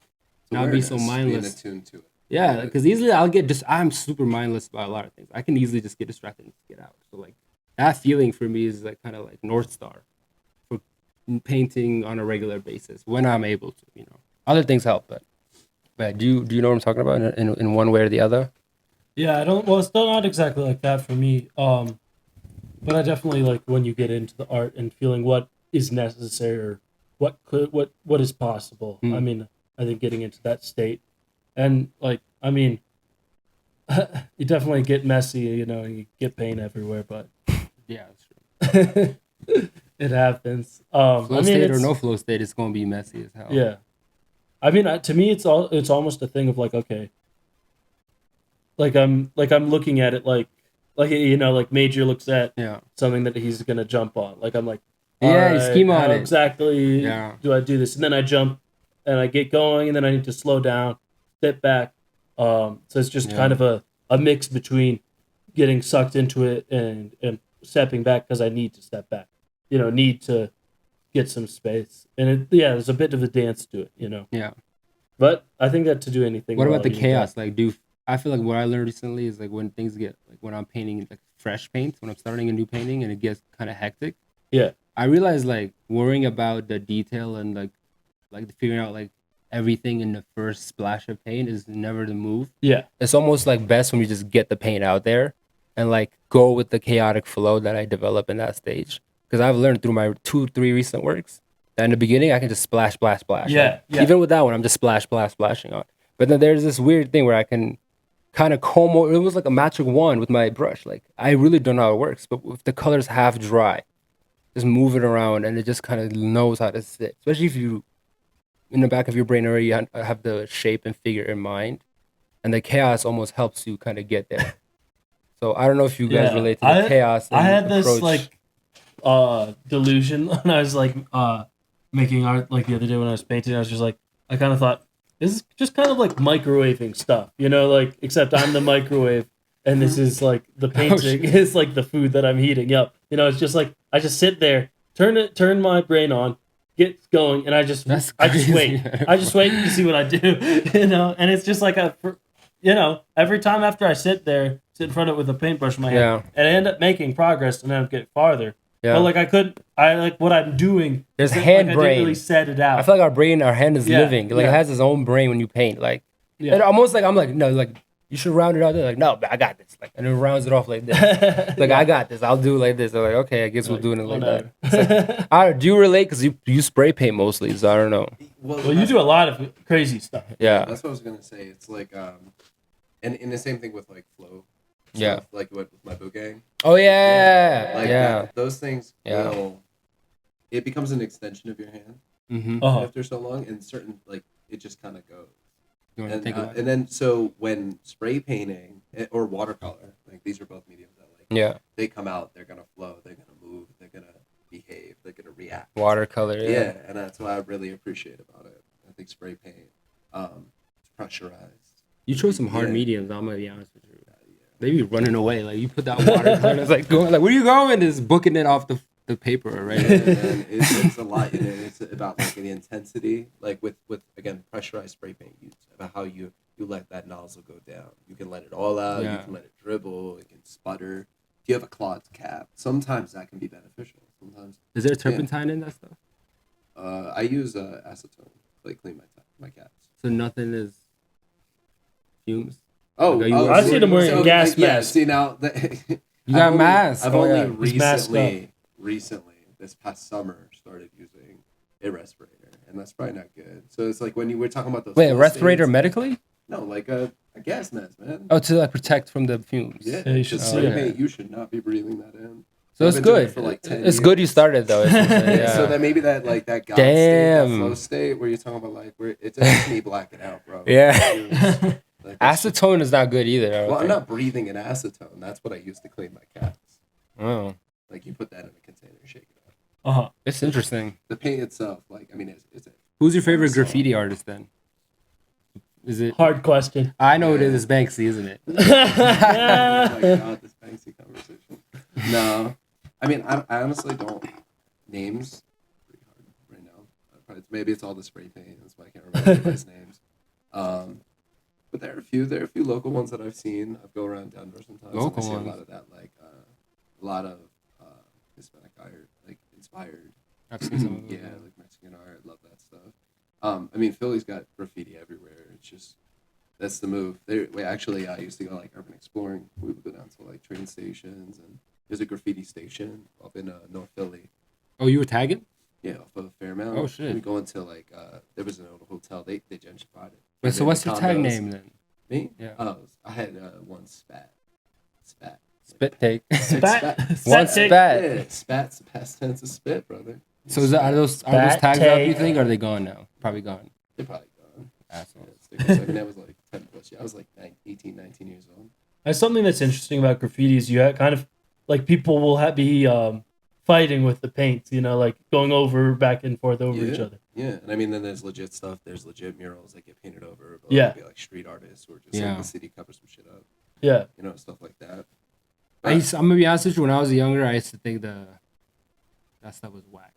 not be so mindless. Being attuned to it. Yeah, because easily I'll get just I'm super mindless about a lot of things. I can easily just get distracted and just get out. So like that feeling for me is like kind of like North Star for painting on a regular basis when I'm able to. You know, other things help, but do you know what I'm talking about in one way or the other? Yeah, I don't. Well, it's still not exactly like that for me. But I definitely like when you get into the art and feeling what is necessary or what is possible. I mean, I think getting into that state, and like, I mean, you definitely get messy. You know, you get paint everywhere, but Yeah, that's true. it happens. Flow state or no flow state, it's gonna be messy as hell. Yeah, I mean, to me, it's almost a thing of like, okay, I'm looking at it like you know, like Major looks at something that he's gonna jump on. Like I'm like, you scheme on it exactly. Do I do this? And then I jump and I get going, and then I need to slow down, step back. So it's just kind of a mix between getting sucked into it and stepping back because I need to step back. You know, need to get some space, and there's a bit of a dance to it. You know. Yeah. But I think that to do anything. What about the chaos? Like, I feel like what I learned recently is like when things get like when I'm painting like fresh paint, when I'm starting a new painting and it gets kind of hectic. Yeah. I realize like worrying about the detail and like figuring out like everything in the first splash of paint is never the move. Yeah. It's almost like best when you just get the paint out there and like go with the chaotic flow that I develop in that stage. Because I've learned through my 2-3 recent works that in the beginning I can just splash, splash, splash. Yeah, like, even with that one, I'm just splashing on. But then there's this weird thing where I can kind of comb over. It was like a magic wand with my brush. Like I really don't know how it works, but if the color's half dry, just move it around and it just kind of knows how to sit. Especially if you, in the back of your brain already have the shape and figure in mind, and the chaos almost helps you kind of get there. So I don't know if you guys relate to the chaos. I had this like delusion when I was like making art like the other day when I was painting. I was just like, I kind of thought this is just kind of like microwaving stuff, you know, like except I'm the microwave and this is like the painting is like the food that I'm heating up. You know, it's just like I just sit there, turn my brain on, get going, and I just wait. I just wait to see what I do, you know. And it's just like every time after I sit in front of it with a paintbrush in my hand, and I end up making progress and then I get farther. Yeah. But like I like what I'm doing. There's hand brain. I didn't really set it out. I feel like our hand is living. Like it has its own brain when you paint. Like it almost like I'm like no, like you should round it out. They're like no, I got this. Like and it rounds it off like this. Like I got this. I'll do like this. They're like okay, I guess we'll do it like that. Like, do you relate? Because you spray paint mostly, so I don't know. Well, you do a lot of crazy stuff. Yeah, that's what I was gonna say. It's like and the same thing with like flow. Yeah, like with my boot gang. Oh yeah, like those things. It becomes an extension of your hand after so long, and certain like it just kind of goes. And then so when spray painting or watercolor, like these are both mediums that like they come out, they're gonna flow, they're gonna move, they're gonna behave, they're gonna react. Watercolor, and that's what I really appreciate about it. I think spray paint, it's pressurized. You chose some hard mediums. I'm gonna be honest with you. They be running away. Like you put that watercolor, and it's like going like, where are you going? Just booking it off the paper, right? And it's a lot. And it's about like the intensity, like with again pressurized spray paint. It's about how you let that nozzle go down. You can let it all out. You can let it dribble. It can sputter. If you have a cloth cap, sometimes that can be beneficial. Sometimes. Is there turpentine in that stuff? I use acetone to like clean my caps. So nothing is fumes. I see them wearing gas masks. See now, you got masks. I've only recently this past summer started using a respirator, and that's probably not good. So it's like when you were talking about those. Wait, a respirator medically? No, like a gas mask, man. Oh, to like protect from the fumes. Yeah, you should see it. You should not be breathing that in. So it's good. For like 10 it's years. Good you started though. So that maybe that God state, that flow state where you're talking about like where it's just me blacking out, bro. Yeah. Like acetone is not good either. Well, I'm not breathing in acetone. That's what I use to clean my caps. Oh, Like you put that in a container and shake it up. it's interesting. The paint itself, like I mean, it's Who's your favorite graffiti artist then? Is it? Hard question. I know it is Banksy, isn't it? oh my god, this Banksy conversation. No, I mean, I honestly don't. Names pretty hard right now. Maybe it's all the spray paint. That's why I can't remember everybody's names. But there are a few local ones that I've seen. I go around Denver sometimes. Local and I see ones. a lot of that, like a lot of Hispanic art, like inspired. I've seen some of Yeah, them. like Mexican art. I love that stuff. I mean, Philly's got graffiti everywhere. It's just that's the move. Actually, I used to go like urban exploring. We would go down to like train stations, and there's a graffiti station up in North Philly. Oh, you were tagging? Yeah, off of Fairmount. Oh, shit. We go into like there was an old hotel. They gentrified it. Wait, so Turned what's into your tag condos. name then? Me? Yeah. Oh, I had one spat. Spit take. Spat. One take. spat. Yeah, spat's the past tense of spit, brother. So are those Spat tags up? You take. think? Or are they gone now? Probably gone. They're probably gone. Assholes. Yeah, I mean, that was like 10 plus. I was like 18, 19 years old. That's something that's interesting about graffiti is you kind of like people will be fighting with the paint, you know, like going over back and forth over each other. Yeah, and I mean, then there's legit stuff. There's legit murals that get painted over. But Yeah. Be like street artists or just Yeah. like the city covers some shit up. Yeah. You know, stuff like that. I'm gonna be honest with you. When I was younger, I used to think that stuff was whack.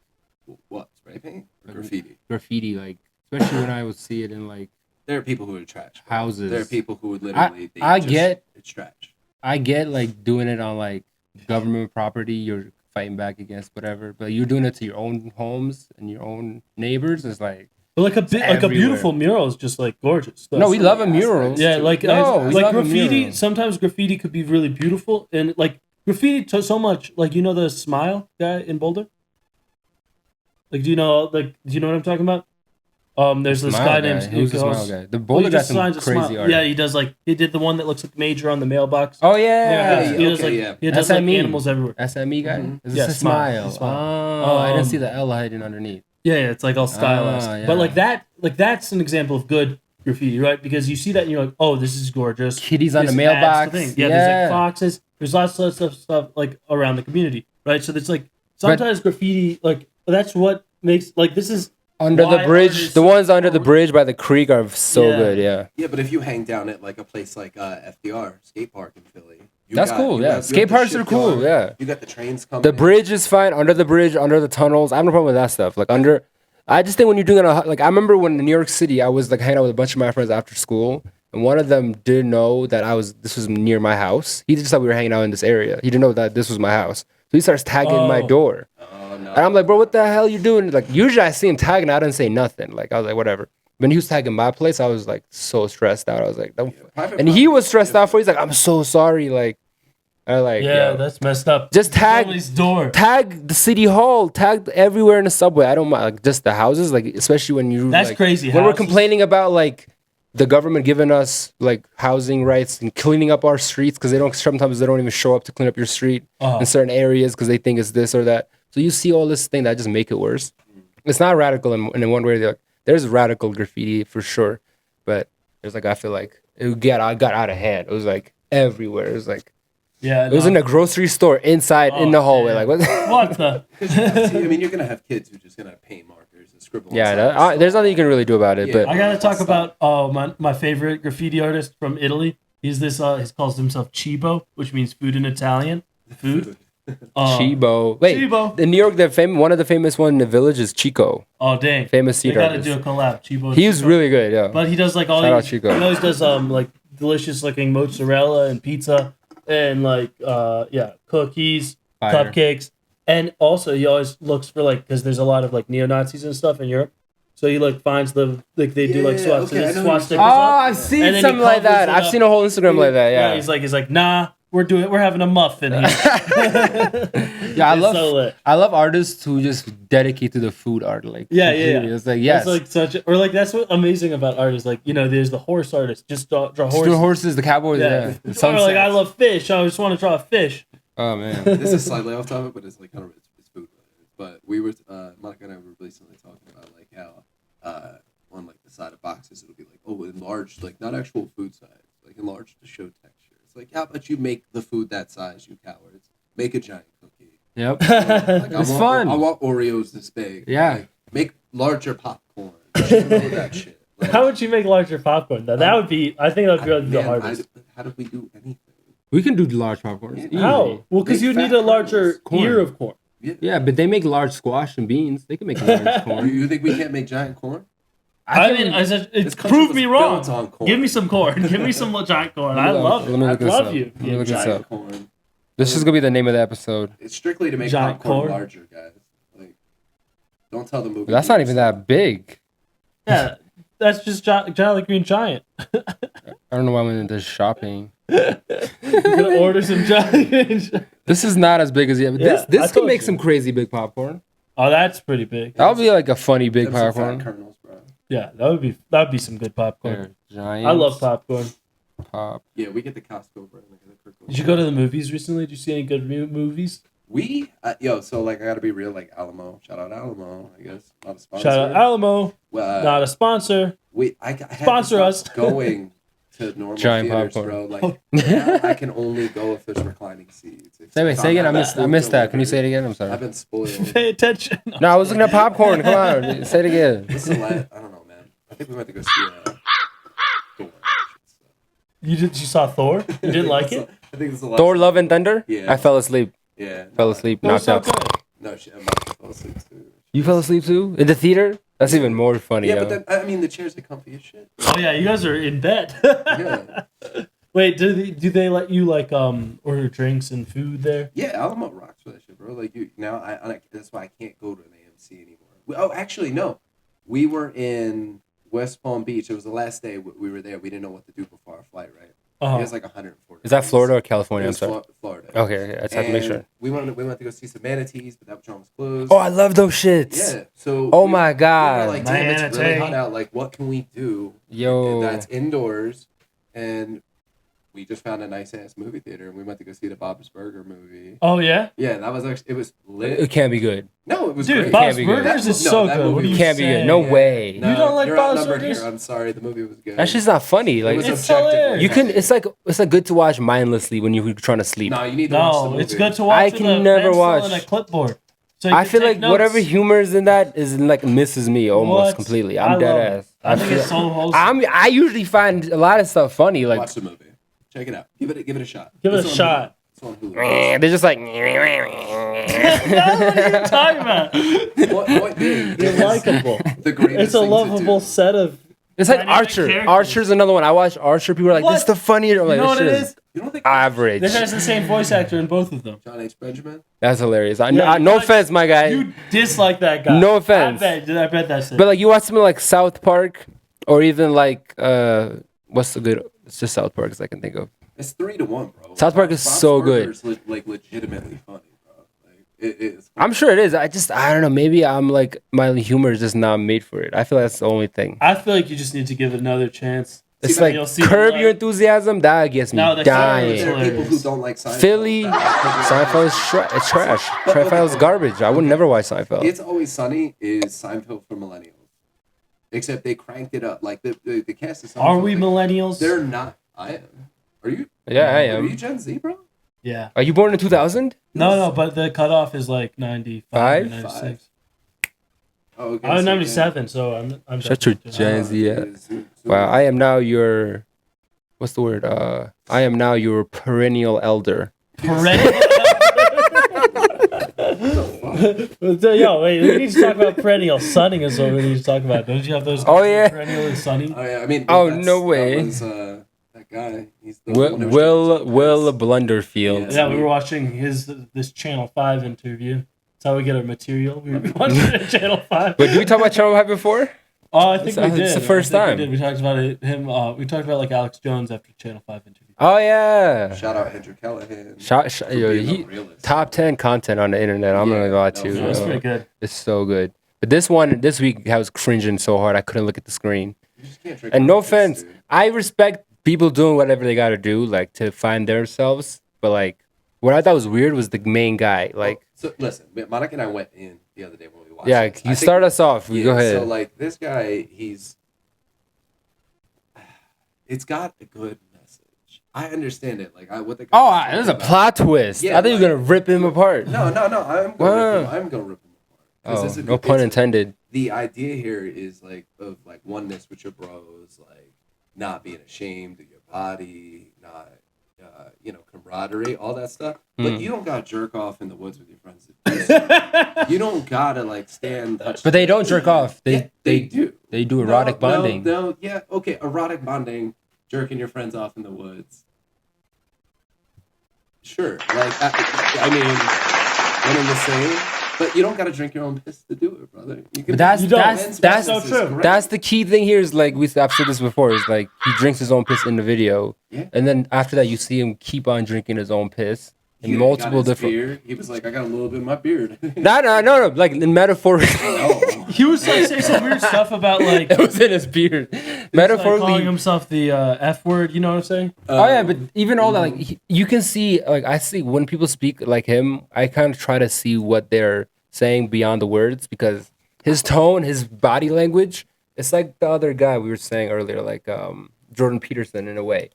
What? Spray paint? Or Like, graffiti? Graffiti, like especially when I would see it in like There are people who are trash. Bro. houses. There are people who would literally. It's trash. I get like doing it on like government property. You're fighting back against whatever, but you're doing it to your own homes and your own neighbors. It's like. But like a everywhere. beautiful mural is just like gorgeous. No, we love a mural. Yeah, like we love a graffiti. mural. Sometimes graffiti could be really beautiful, and like graffiti to so much. Like you know the Smile guy in Boulder. Like do you know what I'm talking about? There's this guy named Who's the Smile guy? The Boulder he got just some signs a crazy smile. art. Yeah, he does he did the one that looks like Major on the mailbox. Oh yeah. he does okay, yeah. he does like SME. animals everywhere. SME guy. Mhm. Is Yeah, this a Smile. smile? Oh, I didn't see the L hiding underneath. Yeah, it's like all stylized. yeah. But like that's an example of good graffiti, right? Because you see that and you're like, oh, this is gorgeous. Kitties on the This adds mailbox. the thing. Yeah, there's like foxes. There's lots of stuff like around the community, right? So it's like sometimes graffiti, like that's what makes like this is Under the why bridge, artists- the ones under the bridge by the creek are so Yeah. good. Yeah, Yeah, but if you hang down at like a place like FDR skate park in Philly, that's cool. you Yeah, have skate the parks are cool. shipyard, Yeah, you got the trains coming. the in. bridge is fine. Under the bridge, under the tunnels, I have no problem with that stuff. Like under, I just think when you're doing it, like I remember when in New York City, I was like hanging out with a bunch of my friends after school, and one of them didn't know that this was near my house. He just thought we were hanging out in this area. He didn't know that this was my house. So he starts tagging my door. Oh no. And I'm like, bro, what the hell you doing? Like, usually I see him tagging, I didn't say nothing. Like, I was like, whatever. When he was tagging my place, I was like so stressed out. I was like, don't. Private And he property was is stressed out different. for. He's like, I'm so sorry. Like, I like, yeah, yo, that's messed up. just tag, Family's door. tag the city hall, tag everywhere in the subway. I don't mind, like just the houses, like especially when you. That's like, crazy. When we're Houses. complaining about like the government giving us like housing rights and cleaning up our streets because sometimes they don't even show up to clean up your street in certain areas because they think it's this or that. So you see all this thing that just make it worse. It's not radical in one way or the other. There's radical graffiti for sure, but there's like I feel like it got out of hand. It was like everywhere. It was like Yeah, it was in a grocery store inside in the hallway. damn. Like what? What the? See, I mean, you're gonna have kids who are just gonna have paint markers and scribble. Yeah, on signs. there's nothing you can really do about it. Yeah. But I gotta talk about my favorite graffiti artist from Italy. He's this he calls himself Cibo, which means food in Italian. Food. Chibo. Wait, Chibo. in New York, one of the famous one in the village is Chico. Oh dang! Famous They street gotta artist. do a collab. Chibo. He's Chico. really good. Yeah. But he does like all. Shout out He Chico. always does like delicious looking mozzarella and pizza and like cookies, Fire. cupcakes, and also he always looks for like because there's a lot of like neo Nazis and stuff in Europe. So he like finds the like they do like Yeah, swaps okay, I know what swastikas you're Oh, up. I've seen And then he something like covers that. it I've up. seen a whole Instagram like that. Yeah. He's like nah, we're having a muffin here. Yeah, It's so lit. I love artists who just dedicate to the food art. Like Yeah. completely. It's like yes, It's like or like that's what amazing about art is like there's the horse artist just draw just horses. the horses, the cowboys. Yeah, the Or like sunsets. I love fish. I just want to draw a fish. Oh man. This is slightly off topic, but it's like kind of it's food related. But we were Monica and I were recently talking about like how on like the side of boxes it'll be like enlarged, like not actual food size, like enlarged to show texture. It's like how about you make the food that size, you cowards? make a giant cookie. Yep. It's fun. I want Oreos this big. Yeah. Like, make larger popcorn. You know that shit. Like, How would you make larger popcorn though? That would be. I think that would be the hardest. How did we do anything? We can do large popcorn. Yeah. How? Well, because you need a larger corn. ear of corn. Yeah, but they make large squash and beans. They can make large corn. You think we can't make giant corn? I mean, it's prove me wrong. Give me some corn. Give me some giant corn. I love it. I love you. Let me look this up. Corn. This is gonna be the name of the episode. It's strictly to make Giant popcorn corn? larger, guys. Like, don't tell the movie. That's not even that big. Yeah, that's just Jolly Green Giant. I don't know why I'm into shopping. You're gonna order some Jolly Green Giant. This is not as big as the other. Yeah, This I could told make you. some crazy big popcorn. Oh, that's pretty big. That would be like a funny big Them some fat popcorn. kernels, bro. Yeah, that would be some good popcorn. Giant. I love popcorn. Pop. Yeah, we get the Costco brand. Did you go to the movies recently? Did you see any good movies? So like I gotta be real, like Alamo. Shout out Alamo, I guess. Not a sponsor. Shout out Alamo. Well, Not a sponsor. I had Sponsor to us. stop going to normal Giant theaters, popcorn. bro. Like now I can only go if there's reclining seats. Say again. I missed that. Can you say it again? I'm sorry. I've been spoiled. Pay attention. No, I was looking at popcorn. Come on, say it again. What's the last? I don't know, man. I think we went to go see Thor. You saw Thor? You didn't like it? I think it's the last. Thor: Love and Thunder. Yeah. I fell asleep. Yeah. Fell asleep. It was Knocked so out. good. No shit. I'm about to fall asleep too. You fell asleep too in the theater? That's even more funny. Yeah, yo. but then I mean the chairs are comfy as shit. Oh yeah, you guys are in bed. Yeah. Wait, do they let you like order drinks and food there? Yeah, Alamo rocks for that shit, bro. Like you now, that's why I can't go to an AMC anymore. Actually, no. We were in West Palm Beach. It was the last day we were there. We didn't know what to do before our flight, right? Uh-huh. It was like 140. Is that Florida or California? It I'm was sorry. Florida. Okay, I just have to make sure. We went to go see some manatees, but that joint was closed. Oh, I love those shits. Yeah. So. Oh my god. We were like, damn, it's really Manatee. hot out. Like, what can we do? Yo. That's indoors, and we just found a nice ass movie theater, and we went to go see the Bob's Burger movie. Oh yeah, Yeah, that was actually it was lit. It can't be good. No, it was dude, great. Bob's be good. Burgers is No, so that good. What movie do you It can't be say? good. No Yeah. way. You don't like you're Bob's outnumbered Burgers? here. I'm sorry, the movie was good. That's just not funny. Like it was It's objectively hilarious. you can. funny. It's like good to watch mindlessly when you're trying to sleep. No, you need to watch the No, movie. it's good to watch. I with can a never pencil watch. and a clipboard. So you I can feel take like notes. whatever humor is in that is like misses me almost What? completely. I I'm dead love it. ass. I think feel- it's so wholesome. I usually find a lot of stuff funny. Like Watch the movie. Check it out. Give it a shot. Give it It's a on shot. Hulu. It's on Hulu. they're just like. What are you talking about? Point being, You're likable. the greatest It's a thing to lovable do. set of. It's like Dynamic Archer. characters. Archer's another one. I watch Archer. People are like, "This is What? the funnier." I'm like, You know this what it shit is? You don't think average. This has the same voice actor in both of them. John H. Benjamin? That's hilarious. Yeah, No you offense, my guy. You dislike that guy. No offense. I bet that's it. But like you watch something like South Park, or even like what's the good? It's just South Park as I can think of. It's 3-1, bro. South Park is Bob's so Burgers good. like legitimately funny, bro. Like it is. I'm sure it is. I don't know. Maybe I'm like my humor is just not made for it. I feel that's the only thing. I feel like you just need to give it another chance. It's See, like you'll see Curb the Your light. Enthusiasm. That gets me No, the dying. There are people who hilarious. don't like Seinfeld. Philly, Seinfeld is it's trash. Seinfeld is garbage. I would never watch Seinfeld. It's Always Sunny is Seinfeld for millennials. Except they cranked it up. Like the cast is. Are we millennials? They're not. I am. Are you? Yeah, I Are you am. Gen Z, bro? Yeah. Are you born in 2000? No, but the cutoff is like 95, Five? 96. Oh, okay. I'm so 97, so I'm Shut your definitely Gen Z ass. Wow, I am now your. What's the word? I am now your perennial elder. perennial. Yo, wait, we need to talk about perennial sunning is what we need to talk about. Don't you have those? Oh, yeah. Perennially sunning. Oh yeah, I mean. Oh, that's- no way. That was, that guy. He's the one who Will was- Blunderfield. Yeah, we were watching this Channel 5 interview. That's how we get our material. We were watching it at Channel 5. But did we talk about Channel 5 before? Oh, I think It's- we did. it's the first I think time. We did. We talked about it. We talked about like Alex Jones after Channel 5 interview. Oh yeah. Shout out Andrew Callahan. Yo, being a realist. top 10 content on the internet. I'm not gonna lie to you. Yeah, That was bro. pretty good. It's so good. But this week I was cringing so hard I couldn't look at the screen. You just can't drink And no context, offense, dude. I respect people doing whatever they gotta do, like to find themselves. But like, what I thought was weird was the main guy. Like, So listen, Monica and I went in the other day when we watched. yeah, this. you I start think- us off. Yeah, Go ahead. So like this guy, it's got a good message. I understand it. Like what the there's a plot twist. Yeah, I think you're gonna rip him apart. No. I'm gonna rip him apart. Oh, no pun intended. The idea here is like of like oneness with your bros, like not being ashamed of your body, not camaraderie, all that stuff. But you don't gotta jerk off in the woods with your friends. You don't gotta like stand. Touch but they don't jerk off. They do. They do erotic bonding. No, yeah, okay, erotic bonding, jerking your friends off in the woods. Sure, like I mean, one and the same. But you don't gotta drink your own piss to do it, brother. That's so true. That's the key thing here. Is like I've said this before. Is like he drinks his own piss in the video, and then after that you see him keep on drinking his own piss in multiple different. Beard. He was like, I got a little bit in my beard. No. Like in metaphor. He was like saying some weird stuff about like it was in his beard. Metaphorically, like calling himself the F word. You know what I'm saying? But even all that, like you can see, like I see when people speak like him, I kind of try to see what they're saying beyond the words because his tone, his body language, it's like the other guy we were saying earlier, like Jordan Peterson in a way,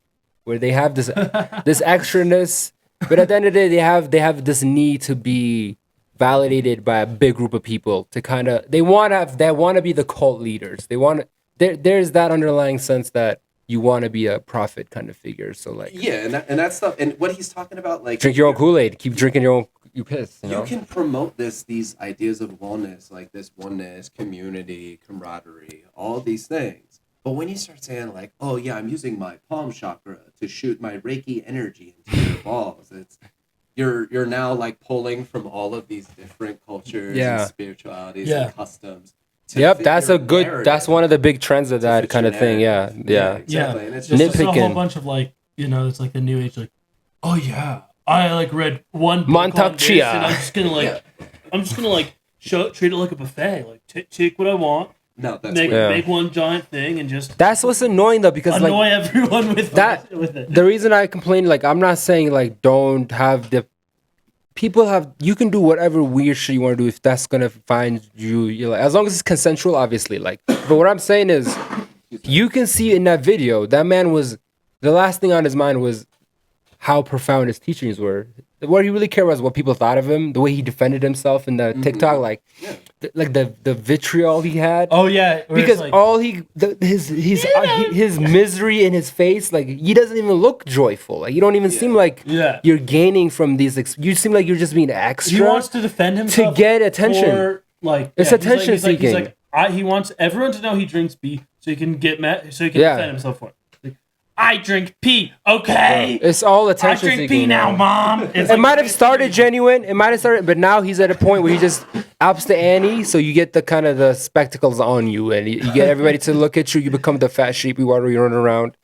where they have this extraness, but at the end of the day, they have this need to be validated by a big group of people to kind of they want to be the cult leaders. They want there's that underlying sense that you want to be a prophet kind of figure. So like and that stuff and what he's talking about, like drink your own Kool-Aid, keep drinking your own you piss. You can promote these ideas of wellness, like this oneness, community, camaraderie, all these things. But when you start saying like, oh yeah, I'm using my palm chakra to shoot my Reiki energy into your balls, it's you're now like pulling from all of these different cultures and spiritualities and customs. Yep, that's that's one of the big trends of that kind of thing. Yeah. Exactly. And it's just a whole bunch of like, it's like the new age, like, oh yeah, I like read one book on this, and I'm just gonna like treat it like a buffet, like take what I want. No, that's make one giant thing and just. That's what's annoying though, because annoy everyone with that. With it. The reason I complain, like, I'm not saying like don't have the. People have. You can do whatever weird shit you want to do if that's gonna find you. Like, as long as it's consensual, obviously. Like, but what I'm saying is, you can see in that video that man was. The last thing on his mind was how profound his teachings were. What he really cared was what people thought of him, the way he defended himself in the TikTok, like, the vitriol he had. Oh yeah, because like, all his misery in his face, like he doesn't even look joyful. Like you don't even seem like you're gaining from these. You seem like you're just being extra. He wants to defend himself to get attention. It's attention seeking. He wants everyone to know he drinks pee, so he can get mad, so he can defend himself for it. I drink pee, okay? It's all attention seeking. I drink pee now, Mom. It might have started genuine. It might have started, but now he's at a point where he just ups the ante, so you get the kind of the spectacles on you, and you get everybody to look at you. You become the fat sheep you want to run around.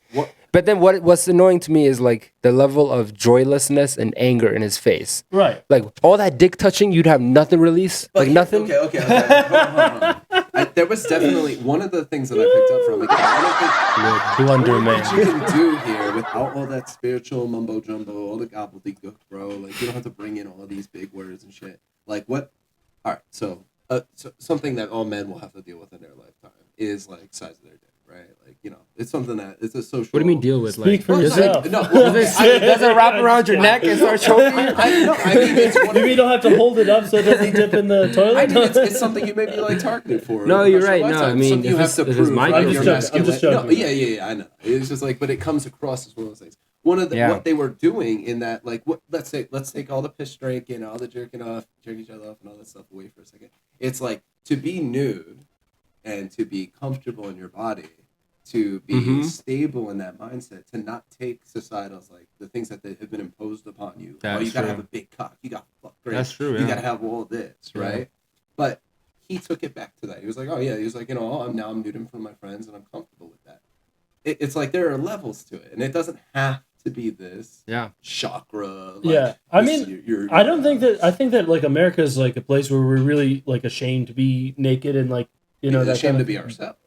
But then what's annoying to me is like the level of joylessness and anger in his face. Right. Like all that dick touching, you'd have nothing release. Like nothing. Okay. Hold on. There was definitely one of the things that I picked up from. Like, I don't think what you can do here without all that spiritual mumbo jumbo, all the gobbledygook, bro. Like you don't have to bring in all these big words and shit. Like what? All right. So something that all men will have to deal with in their lifetime is like size of their dick. Right, like it's something that it's a social. What do you mean deal with? Speak for yourself. Does it wrap around your neck and start choking? I mean, it's one you don't have to hold it up so it doesn't dip in the toilet. I mean, it's something you may be like targeted for. No, you're right. No, I mean, you have to prove. I'm just joking. No, yeah, I know. It's just like, but it comes across as one of those things. One of the what they were doing in that, like, let's take all the piss drinking, all the jerking each other off, and all that stuff away for a second. It's like to be nude and to be comfortable in your body. To be stable in that mindset, to not take societal's like the things that have been imposed upon you. You gotta have a big cock. You gotta fuck great. That's true. You gotta have all this, right? But he took it back to that. He was like, oh yeah. He was like, I'm nude in front of my friends, and I'm comfortable with that. It's like there are levels to it, and it doesn't have to be this chakra. Like, I mean, I don't think that. I think that like America is like a place where we're really like ashamed to be naked and like ashamed kind of, to be ourselves.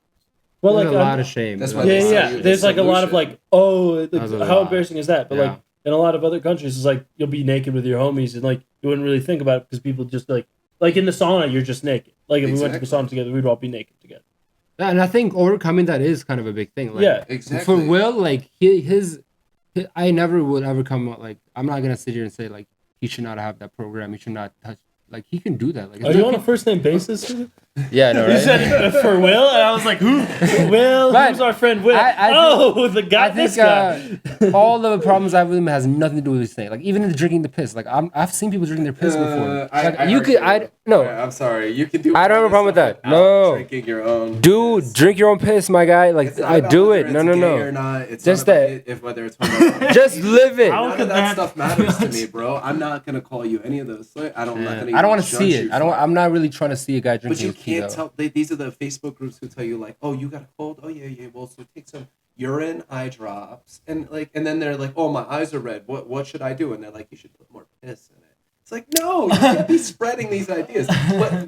Well, like a lot of shame. That's why there's like a lot of like, how embarrassing is that? But like in a lot of other countries, it's like you'll be naked with your homies, and like you wouldn't really think about it because people just like in the sauna, you're just naked. Like if we went to the sauna together, we'd all be naked together. Yeah, and I think overcoming that is kind of a big thing. Like, exactly. For Will, like his I never would ever come out like I'm not gonna sit here and say like he should not have that program. He should not touch. Like he can do that. Like are you on a first name basis? Yeah, I know, You right? said for Will, and I was like, who? Will? Right. Who's our friend Will? The guy. I think this guy. all the problems I have with him has nothing to do with his thing. Like even in the drinking the piss. Like I've seen people drinking their piss before. Like no. I'm sorry. You can do. I don't have a problem with that. No. Drinking your own. Dude, piss. drink your own piss, my guy. Like It's not I about do whether it. No, it's no, gay no. Or not. It's Just not about that. if whether it's homo. Just live it. How None could of that that- stuff matters to me, bro. I'm not gonna call you any of those. I don't. I don't want to see it. I'm not really trying to see a guy drinking. But you his pee, can't though. tell. These are the Facebook groups who tell you like, oh, you got a cold. Oh yeah. Well, so take some urine, eye drops, and then they're like, oh, my eyes are red. What should I do? And they're like, you should put more piss in it. It's like, no, you can't be spreading these ideas.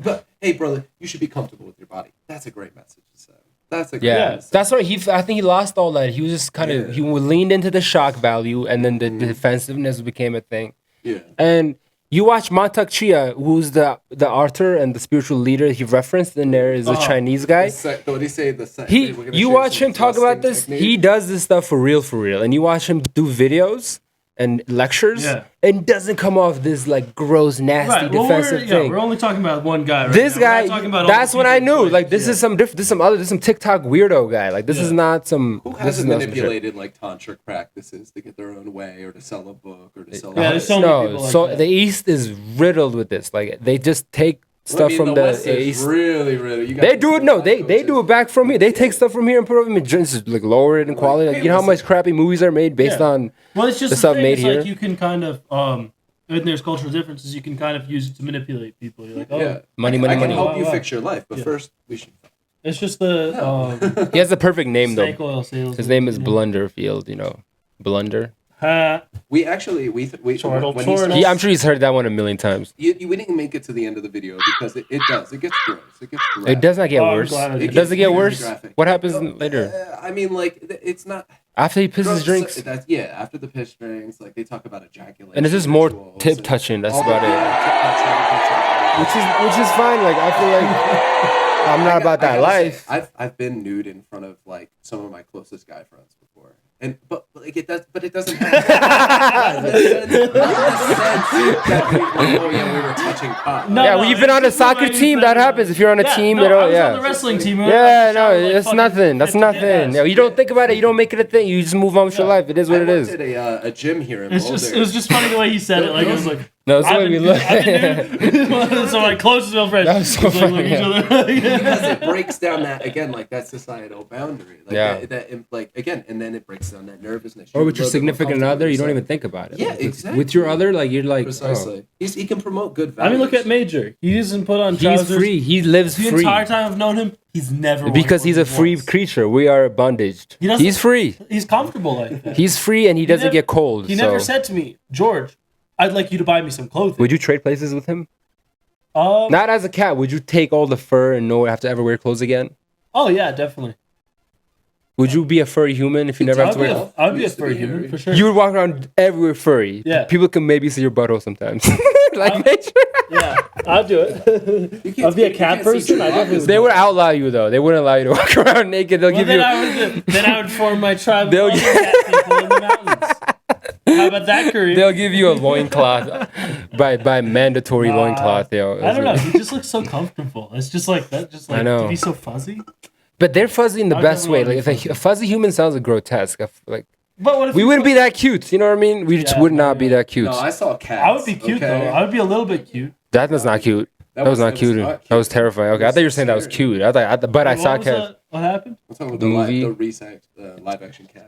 But hey, brother, you should be comfortable with your body. That's a great message to send. That's a great message. That's what I think he lost all that. He was just kind of he leaned into the shock value, and then the defensiveness became a thing. Yeah. And you watch Mantak Chia, who's the author and the spiritual leader he referenced, and there is a Chinese guy. What did he say? You watch him talk about this. Technique? He does this stuff for real, and you watch him do videos and lectures, and doesn't come off this like gross, nasty, defensive thing. We're only talking about one guy. Right This now. guy, We're not talking about that's all when the I people knew. who Like this is some TikTok weirdo guy. Like this is not some. Who this hasn't is not some shit. manipulated like tantric practices to get their own way or to sell a book or to sell? there's so many people like so that. the East is riddled with this. Like they just take stuff from the West is East. really. You They do it. No, they do it back from here. They take stuff from here and put it in just like lower it in quality. Like, you know how much crappy movies are made based on it's just the stuff thing, made it's here. Like you can kind of and there's cultural differences. You can kind of use it to manipulate people. You're like, money. I can help Wow, you wow. fix your life, but first we should. It's just the He has the perfect name snake though. oil salesman. His name is you know? Blunderfield. You know, Blunder. We actually Chortle. I'm sure he's heard that one a million times. we didn't make it to the end of the video because it does. It gets gross. It gets graphic. It does not get Oh, I'm worse. glad I did. Does it get really worse? graphic. What happens later? I mean, like it's not. After he pisses drinks? That's, after the piss drinks, like they talk about ejaculation. And it's just more rituals tip and- touching. That's Oh, about it. yeah, tip touching. Which is fine. Like I feel like I'm not about that I gotta life. say, I've been nude in front of like some of my closest guy friends before, and but like it does, but it doesn't. Not in the sense that we were touching cock. No, Yeah, well, you've been on a it's just soccer like- team. That happens. If you're on a team, no, they I don't. was on the Yeah. wrestling team. Yeah, no, it's nothing. That's nothing. Yeah, you don't think about it. You don't make it a thing. You just move on with your life. It is what it I is. worked at a gym here in It Boulder. was just funny the way he said it. Like it was like. No, it's the way we look. So my closest male friend. That was so was like, funny, look at each other. because it breaks down that again, like that societal boundary. Like Yeah. that like again, and then it breaks down that nervousness. Or You're with a your little bit more significant comfortable other, you don't with even think about it. Yeah, Like, exactly. With your other, like you're like, precisely. He can promote good I values. mean, look at Major. He doesn't put on he's trousers. free. He lives The free entire time I've known him, he's never worn because he's a clothes free once. creature. We are bondaged. He doesn't- He's free. He's comfortable like that. He's free, and he doesn't never- get cold. He so. never said to me, George, I'd like you to buy me some clothing. Would you trade places with him? Um, Not as a cat. Would you take all the fur and not have to ever wear clothes again? oh yeah, definitely. Would you be a furry human if you never have to wear? I'd be a Used to furry be human hairy. for sure. You would walk around everywhere furry. Yeah. People can maybe see your butthole sometimes. Like nature. Yeah, I'll do it. You can't- I'll be a you cat can't see person. true I definitely love. They would outlaw you though. They wouldn't allow you to walk around naked. They'll Well, give then, you. then I would form my tribe of They'll other cat people in the mountains. How about that, Kareem? They'll give you a loincloth by mandatory loincloth. Yo. I don't know. He just looks so comfortable. It's just like that. Just like I know. to be so fuzzy. But they're fuzzy in the I best way. definitely Like wanna if a fuzzy human sounds like grotesque. Like But what if we you wouldn't put- be that cute. You know what I mean? We just Yeah, would not be yeah. that cute. No, I saw cats. I would be cute okay? though. I would be a little bit cute. That was not cute. That was not cute. That was terrifying. Okay, I thought you were saying that was Scary. cute. But I What saw was cats. that? What happened? I'm talking about The movie? the live action cats.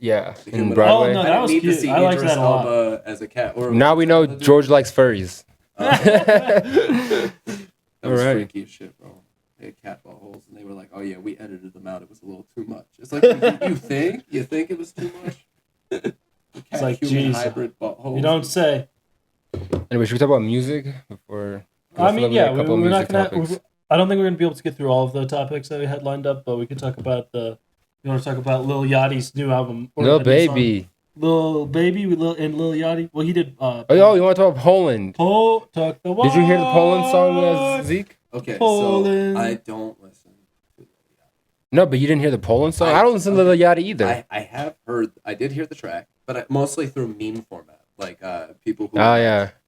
Yeah, The in human- Broadway. Oh, no, I that didn't was need cute. to see I liked Idris that a lot. Elba as a cat. Or Now we know George likes furries. That was Alright. freaky as shit, bro. They had cat buttholes, and they were like, "Oh yeah, we edited them out. It was a little too much." It's like you think it was too much. The cat like, human geez. hybrid buttholes. You don't say. Anyway, should we talk about music before? I mean, yeah, we're not music gonna. topics. I don't think we're gonna be able to get through all of the topics that we had lined up, but we could talk about the. You want to talk about Lil Yachty's new album? or Lil the new song? Baby. Lil Baby with Lil Yachty. Well, he did. Oh, yo, you want to talk about Poland? Talk the Did you hear the Poland song with Zeek? Okay, Poland. so I don't listen. No, but you didn't hear the Poland song. I don't listen to Lil Yachty either. I have heard. I did hear the track, but mostly through meme format. Like people who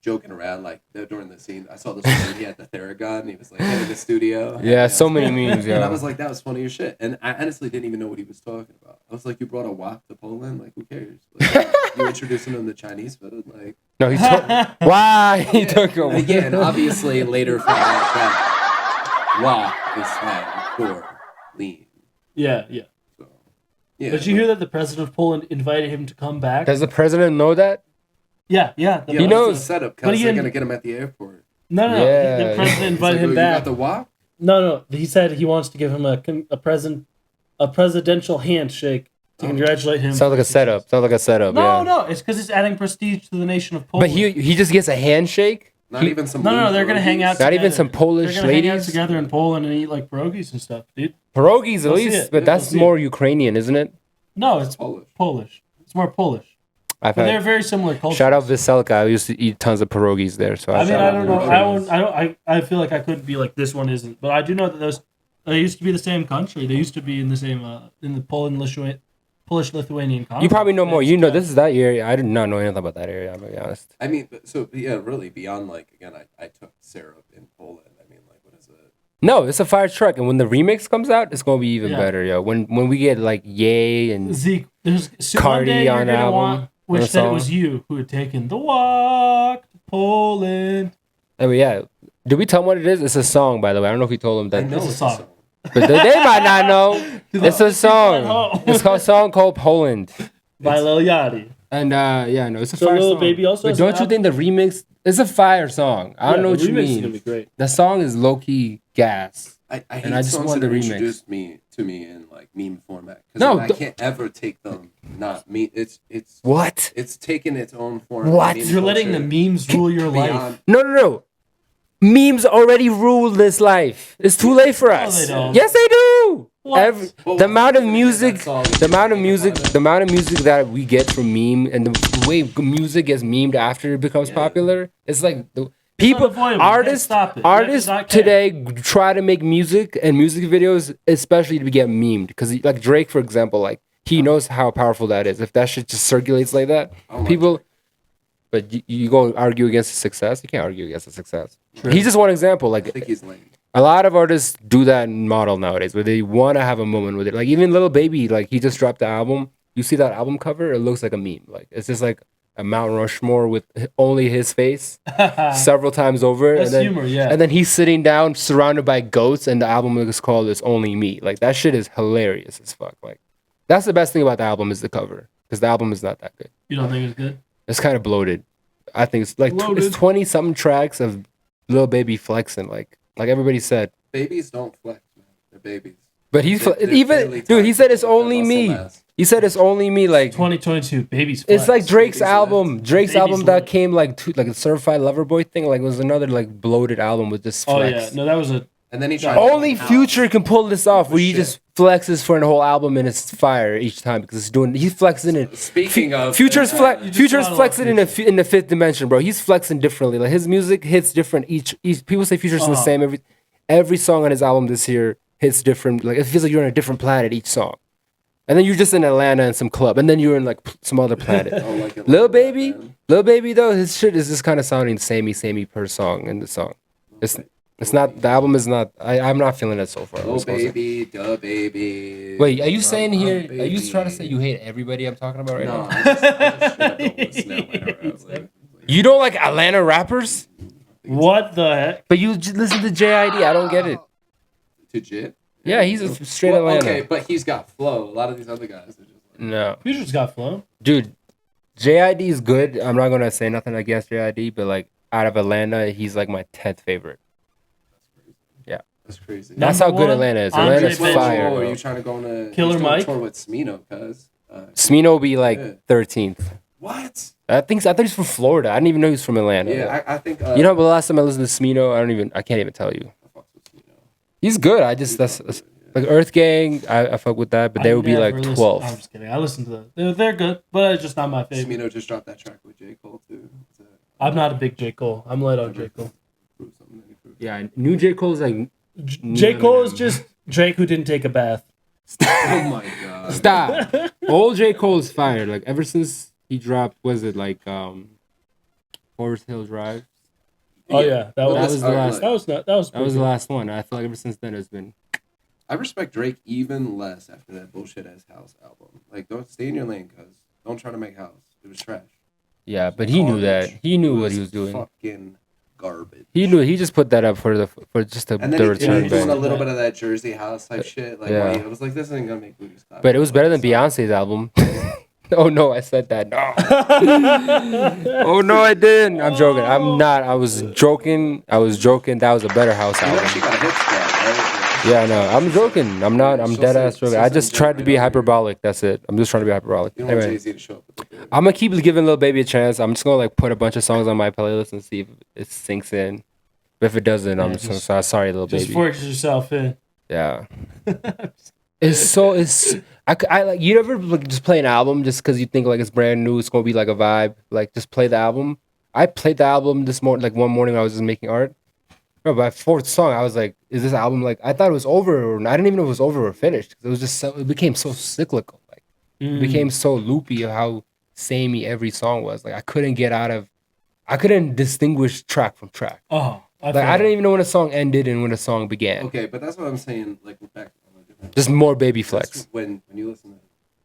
joking around like during the scene. I saw this one, he had the Theragun, he was like in the studio. Yeah, so many memes, And I was like, that was funny as shit. And I honestly didn't even know what he was talking about. I was like, you brought a wok to Poland? Like, who cares? Like, you introducing him to Chinese food? Like, no, he took. Why he took him? Yeah, and obviously later found out that wok is slang for lean. Yeah. So, yeah. Did you hear that the president of Poland invited him to come back? Does the president know that? Yeah. He knows. The setup because they're gonna get him at the airport. No. Yeah. The president invited him back. You got the wok? No. He said he wants to give him a presidential handshake to congratulate him. Sounds like a setup. No. It's because it's adding prestige to the nation of Poland. But he just gets a handshake. Not even some. No. They're gonna hang out. Not together. even some Polish They're gonna hang out ladies together in Poland and eat like pierogies and stuff, dude. Pierogies at least, but that's more Ukrainian, isn't it? No, it's Polish. It's more Polish. But they're very similar cultures. Shout out Veselka. I used to eat tons of pierogies there. So I don't know. I feel like I couldn't be like this one isn't, but I do know that they used to be the same country. They used to be in the same in the Polish-Lithuanian conflict. You probably know more. You know, this is that area. I did not know anything about that area. I'm gonna be honest. I mean, so yeah, really beyond like again, I took syrup in Poland. I mean, like what is it? No, it's a fire truck, and when the remix comes out, it's gonna be even better, yo. When we get like Ye and Zeke, there's Cardi on the album. Wish that it was you who had taken the walk to Poland. I mean, yeah. Did we tell them what it is? It's a song, by the way. I don't know if we told them that. I know it's a song. But they might not know. It's a song. It's a song called Poland. By Lil Yachty. And it's a So fire Lil song. Baby also But has don't an you think the remix is a fire song? I don't know what the you remix is mean. gonna be great. The song is low key gas. I hate And I just songs want that the are remix. introduced to me in like meme format. No, I can't ever take them not me. It's What? It's taken its own form. What? You're letting the memes rule your life. No. Memes already rule this life. It's too late for us. they don't. Yes, they do. What? The amount of music that we get from meme and the way music gets memed after it becomes popular, it's like people, unavoidable. artists today try to make music and music videos, especially to get memed. Because like Drake, for example, like he knows how powerful that is. If that shit just circulates like that, people. But you go argue against his success. You can't argue against his success. True. He's just one example. Like I think he's lame. a lot of artists do that model nowadays, where they want to have a moment with it. Like even Lil Baby, like he just dropped the album. You see that album cover? It looks like a meme. Like it's just like a Mount Rushmore with only his face several times over. That's humor, yeah. And then he's sitting down, surrounded by goats, and the album is called "It's Only Me." Like that shit is hilarious as fuck. Like that's the best thing about the album is the cover, because the album is not that good. You don't think it's good? It's kind of bloated. I think it's like it's 20-something tracks of Lil Baby flexing, like everybody said. Babies don't flex, man. They're babies. But he said it's only me. He said it's only me. Like 2022, Babies flex. It's like Drake's Babies album. Drake's Babies album that flex. came like a Certified Lover Boy thing. Like it was another like bloated album with this Oh flex. yeah, no, that was a. And then he tried. Only Future can pull this off, where he Shit. just flexes for a whole album and it's fire each time because he's flexing it. Speaking of Future's just flexing in the fifth dimension, bro. He's flexing differently. Like his music hits different each people say Future's the same every song on his album this year hits different. Like it feels like you're on a different planet each song. And then you're just in Atlanta in some club, and then you're in like some other planet. Lil Baby though, his shit is just kind of sounding samey per song in the song. It's not, the album is not, I'm not feeling it so far. Oh baby, duh baby. Wait, are you saying here, are you trying to say you hate everybody I'm talking about right No, now? I just don't listen to Atlanta rap. You don't like Atlanta rappers? What the heck? But you listen to JID, I don't get it. To Jit? Yeah, he's a straight Atlanta. Okay, but he's got flow. A lot of these other guys are just like... No. Future's got flow. Dude, JID is good. I'm not going to say nothing against JID, but like out of Atlanta, he's like my 10th favorite. That's crazy. That's how good one, Atlanta is. Andre Atlanta's Benji. fire. Are Bro. you trying to go on a Killer Mike? tour with Smino, cuz? Smino will be like 13th. What? I thought he's from Florida. I didn't even know he was from Atlanta. Yeah, I think... you know, but the last time I listened to Smino, I can't even tell you. I fucks with Smino. He's good. That's like Earth Gang. I fuck with that, but they would be like 12. I'm just kidding. I listen to them. They're good, but it's just not my favorite. Smino just dropped that track with J. Cole, too. I'm not a big J. Cole. I'm light on J. Cole. Yeah, new J. Cole's like... J. Cole is just Drake who didn't take a bath. Oh my god. Stop. Old J. Cole is fired. Like ever since He dropped. Was it like Forest Hill Drive? Oh yeah, that was the last. Look, That was not. That was. That was the last one. I feel like ever since then it's been. I respect Drake even less after that bullshit ass House album. Like, don't stay in your lane, cuz. Don't try to make House. It was trash. Yeah, but he knew that. He knew what he was doing. Fucking garbage. He knew. He just put that up for just the And then return. he doing a little bit of that Jersey House type shit. Like, Yeah. I was like, this isn't gonna make movies. But it was better than Beyonce's album. Oh no, I said that. No. Oh no, I didn't. I'm joking. I'm not. I was joking. That was a better House You know, album. she got a hit squad, right? Yeah, no, I'm joking. I'm not. I'm She'll dead send- ass joking. she'll I send just tried to be Jay-Z over here. hyperbolic. That's it. I'm just trying to be hyperbolic. You don't want Anyway, Jay-Z to show up with the baby. I'm gonna keep giving Lil Baby a chance. I'm just gonna like put a bunch of songs on my playlist and see if it sinks in. But if it doesn't, I'm just sorry, Lil Just Baby. force yourself in. Yeah. I like you ever like just play an album just because you think like it's brand new, it's gonna be like a vibe. Like just play the album. I played the album this morning, like one morning I was just making art. Bro, by fourth song, I was like, "Is this album like?" I thought it was over, or I didn't even know it was over or finished. It was just so, it became so cyclical, like it became so loopy of how samey every song was. Like I couldn't distinguish track from track. Oh, I didn't even know when a song ended and when a song began. Okay, but that's what I'm saying. Like, back on a different. Just more Baby Flex. When you listen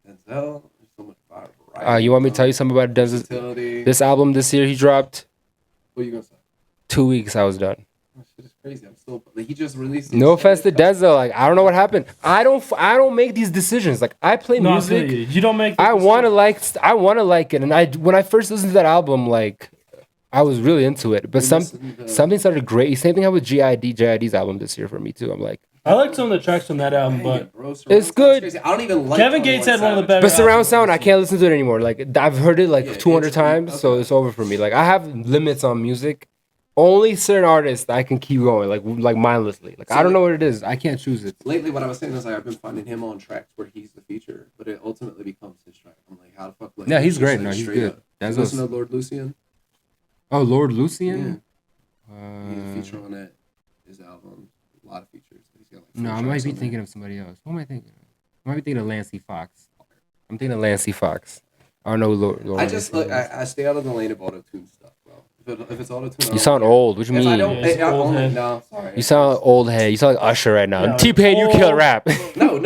to Denzel, there's so much variety. You want me to tell you something about versatility. this album this year he dropped? What are you gonna say? 2 weeks I was done. Oh, shit is crazy. I'm still. Like, he just released. No offense to Denzel, like I don't know what happened. I don't make these decisions. Like I play No, music. you don't make. I want to like it, and when I first listened to that album, like I was really into it. But something started great. Same thing happened with JID's album this year for me too. I'm like, I like some of the tracks from that album, but it's good. I don't even like. Kevin Gates had one of the better. But surround albums. sound, I can't listen to it anymore. Like I've heard it like 200 it's times, okay. so it's over for me. Like I have limits on music. Only certain artists I can keep going, like mindlessly. Like I don't know what it is. I can't choose it. Lately, what I was saying is like I've been finding him on tracks where he's the feature, but it ultimately becomes his track. I'm like, how the fuck? Like, Yeah, he's it's great. just, No, like, he's straight good. up. That's Listen to Lord Lucian. Oh, Lord Lucian. He's a feature on it. His album, a lot of features. He's got, like, No, I 4 might tracks be on thinking there. of somebody else. Who am I thinking of? I might be thinking of Lancey Fox. I'm thinking of Lancey Fox. I don't know Lord I just Lucian look. is. I stay out of the lane of auto tune stuff, bro. If it's auto tune, You sound old. What you If I mean? don't, Yeah, it's I old only, head. no, sorry. You sound old head. You sound like Usher right now. Yeah, T-Pain, you kill old. rap. No.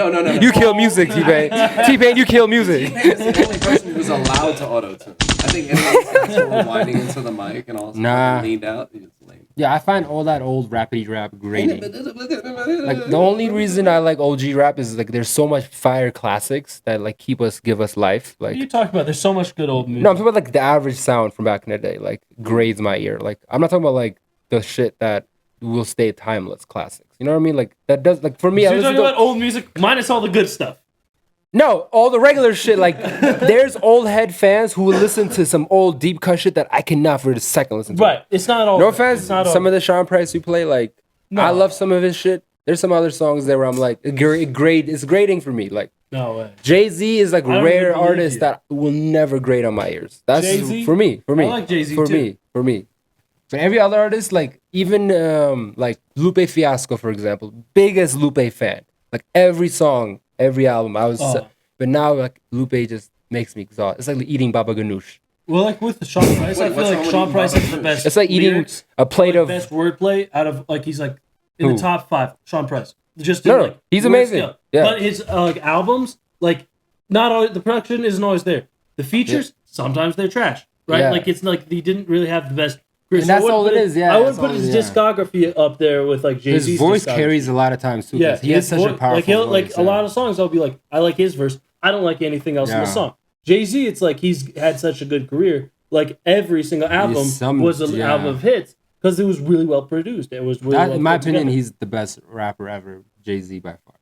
You kill music, T-Pain. T-Pain, you kill music. T-Pain is the only person who's allowed to auto tune. I think anyone who's rewinding into the mic and all Nah. leaned out, it's lame. Yeah, I find all that old rappity rap grating. Like Like the only reason I like OG rap is like there's so much fire classics that like give us life. What are you Like talking about? There's so much good old music. no, I'm talking about like the average sound from back in the day. Like grades my ear. Like I'm not talking about like the shit that will stay timeless classics. You know what I mean? Like that does like for me. So I you're listen talking to, about old music minus all the good stuff. no, all the regular shit. Like there's old head fans who will listen to some old deep cut shit that I cannot for a second listen to. Right. It's not all. No good. offense, It's not all some of good. the Sean Price you play, like No. I love some of his shit. There's some other songs there where I'm like, it's grading for me. Like No way. Jay-Z is like I don't rare even believe artist you. that will never grate on my ears. That's Jay-Z? for me. I like Jay-Z for too. me. But every other artist, like even like Lupe Fiasco, for example, biggest Lupe fan. Like every song, every album, I was. Oh. But now like Lupe just makes me exhausted. It's like eating baba ganoush. Well, like with Sean Price, Wait, I feel what's wrong like with Sean eating Price Baba has the Ganoush? best. It's like eating lyrics, a plate like, of. best wordplay out of like he's like in Who? the top 5. Sean Price, just No, in, no, like, he's word amazing. scale. Yeah. But his like albums, like not always, the production isn't always there. The features sometimes they're trash, right? Yeah. Like it's like he didn't really have the best. And that's all it is, yeah, I wouldn't that's put all his it is, yeah. discography up there with like Jay-Z's His voice discography. carries a lot of times too. Yeah, 'cause he has his such a voice- powerful like he'll voice. like a lot of songs. I'll be like, I like his verse. I don't like anything else in the Yeah. song. Jay-Z, it's like he's had such a good career. Like every single album was an yeah. album of hits because it was really well produced. It was really That, well in my put opinion, together. he's the best rapper ever. Jay-Z by far.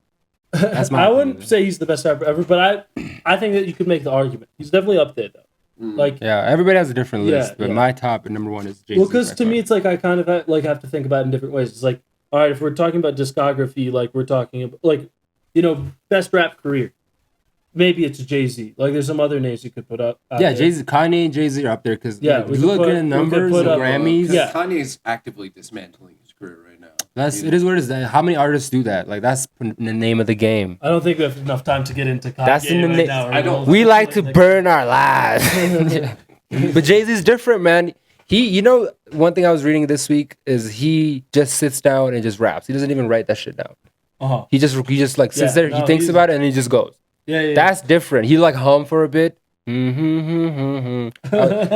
That's my I opinion. wouldn't say he's the best rapper ever, but I think that you could make the argument. He's definitely up there though. Like, Yeah, everybody has a different Yeah, list, but yeah. my top and number one is Jay-Z. well, because by to far. me, it's like I kind of have to think about it in different ways. It's like, all right, if we're talking about discography, like we're talking about like, best rap career. Maybe it's Jay-Z. Like there's some other names you could put up. out yeah, there. Jay-Z, Kanye, and Jay-Z are up there because Yeah, if we you could look put- at the we could numbers put and up- Grammys. Yeah. Kanye's actively dismantling his career right now. It is what it is. How many artists do that? Like that's the name of the game. I don't think we have enough time to get into Kanye That's in the right now. I don't- We like to burn our lives. But Jay-Z's different, man. One thing I was reading this week is he just sits down and just raps. He doesn't even write that shit down. Uh-huh. He just like sits there, he thinks about it, and he just goes. Yeah. That's different. He like hum for a bit. I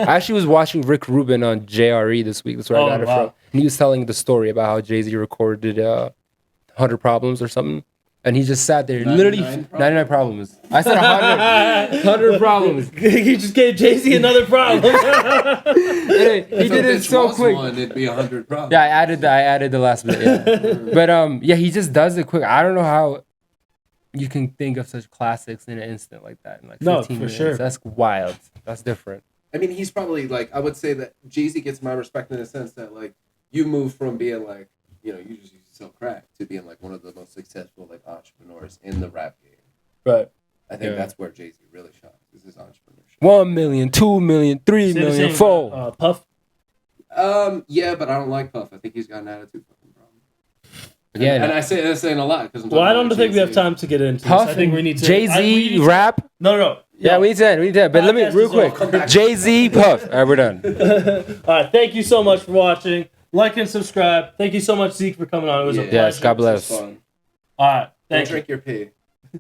actually was watching Rick Rubin on JRE this week. That's where I got it from. And he was telling the story about how Jay-Z recorded 100 Problems or something. And he just sat there, literally 99 problems. I said 100, 100 problems. He just gave Jay-Z another problem. He did it so quick. It'd be 100 problems. Yeah, I added the last bit. Yeah. But he just does it quick. I don't know how you can think of such classics in an instant like that in like 15 minutes. Sure. That's wild. That's different. I mean, he's probably like, I would say that Jay-Z gets my respect in the sense that like you move from being like, you just used to sell crack to being like one of the most successful like entrepreneurs in the rap game. Right. I think that's where Jay-Z really shines. Is his entrepreneurship. 1 million, 2 million, 3 million, 4. Puff. Yeah, but I don't like Puff. I think he's got an attitude fucking problem. Yeah, and I say that's saying a lot because I don't think we have time to get into Puff this. I think we need to Jay-Z rap. No. Yeah, we need to. But let me real quick. Jay-Z, Puff. All right, we're done. All right, thank you so much for watching. Like and subscribe. Thank you so much, Zeek, for coming on. It was a pleasure. Yes, God bless. Fun. All right, Don't drink your pee.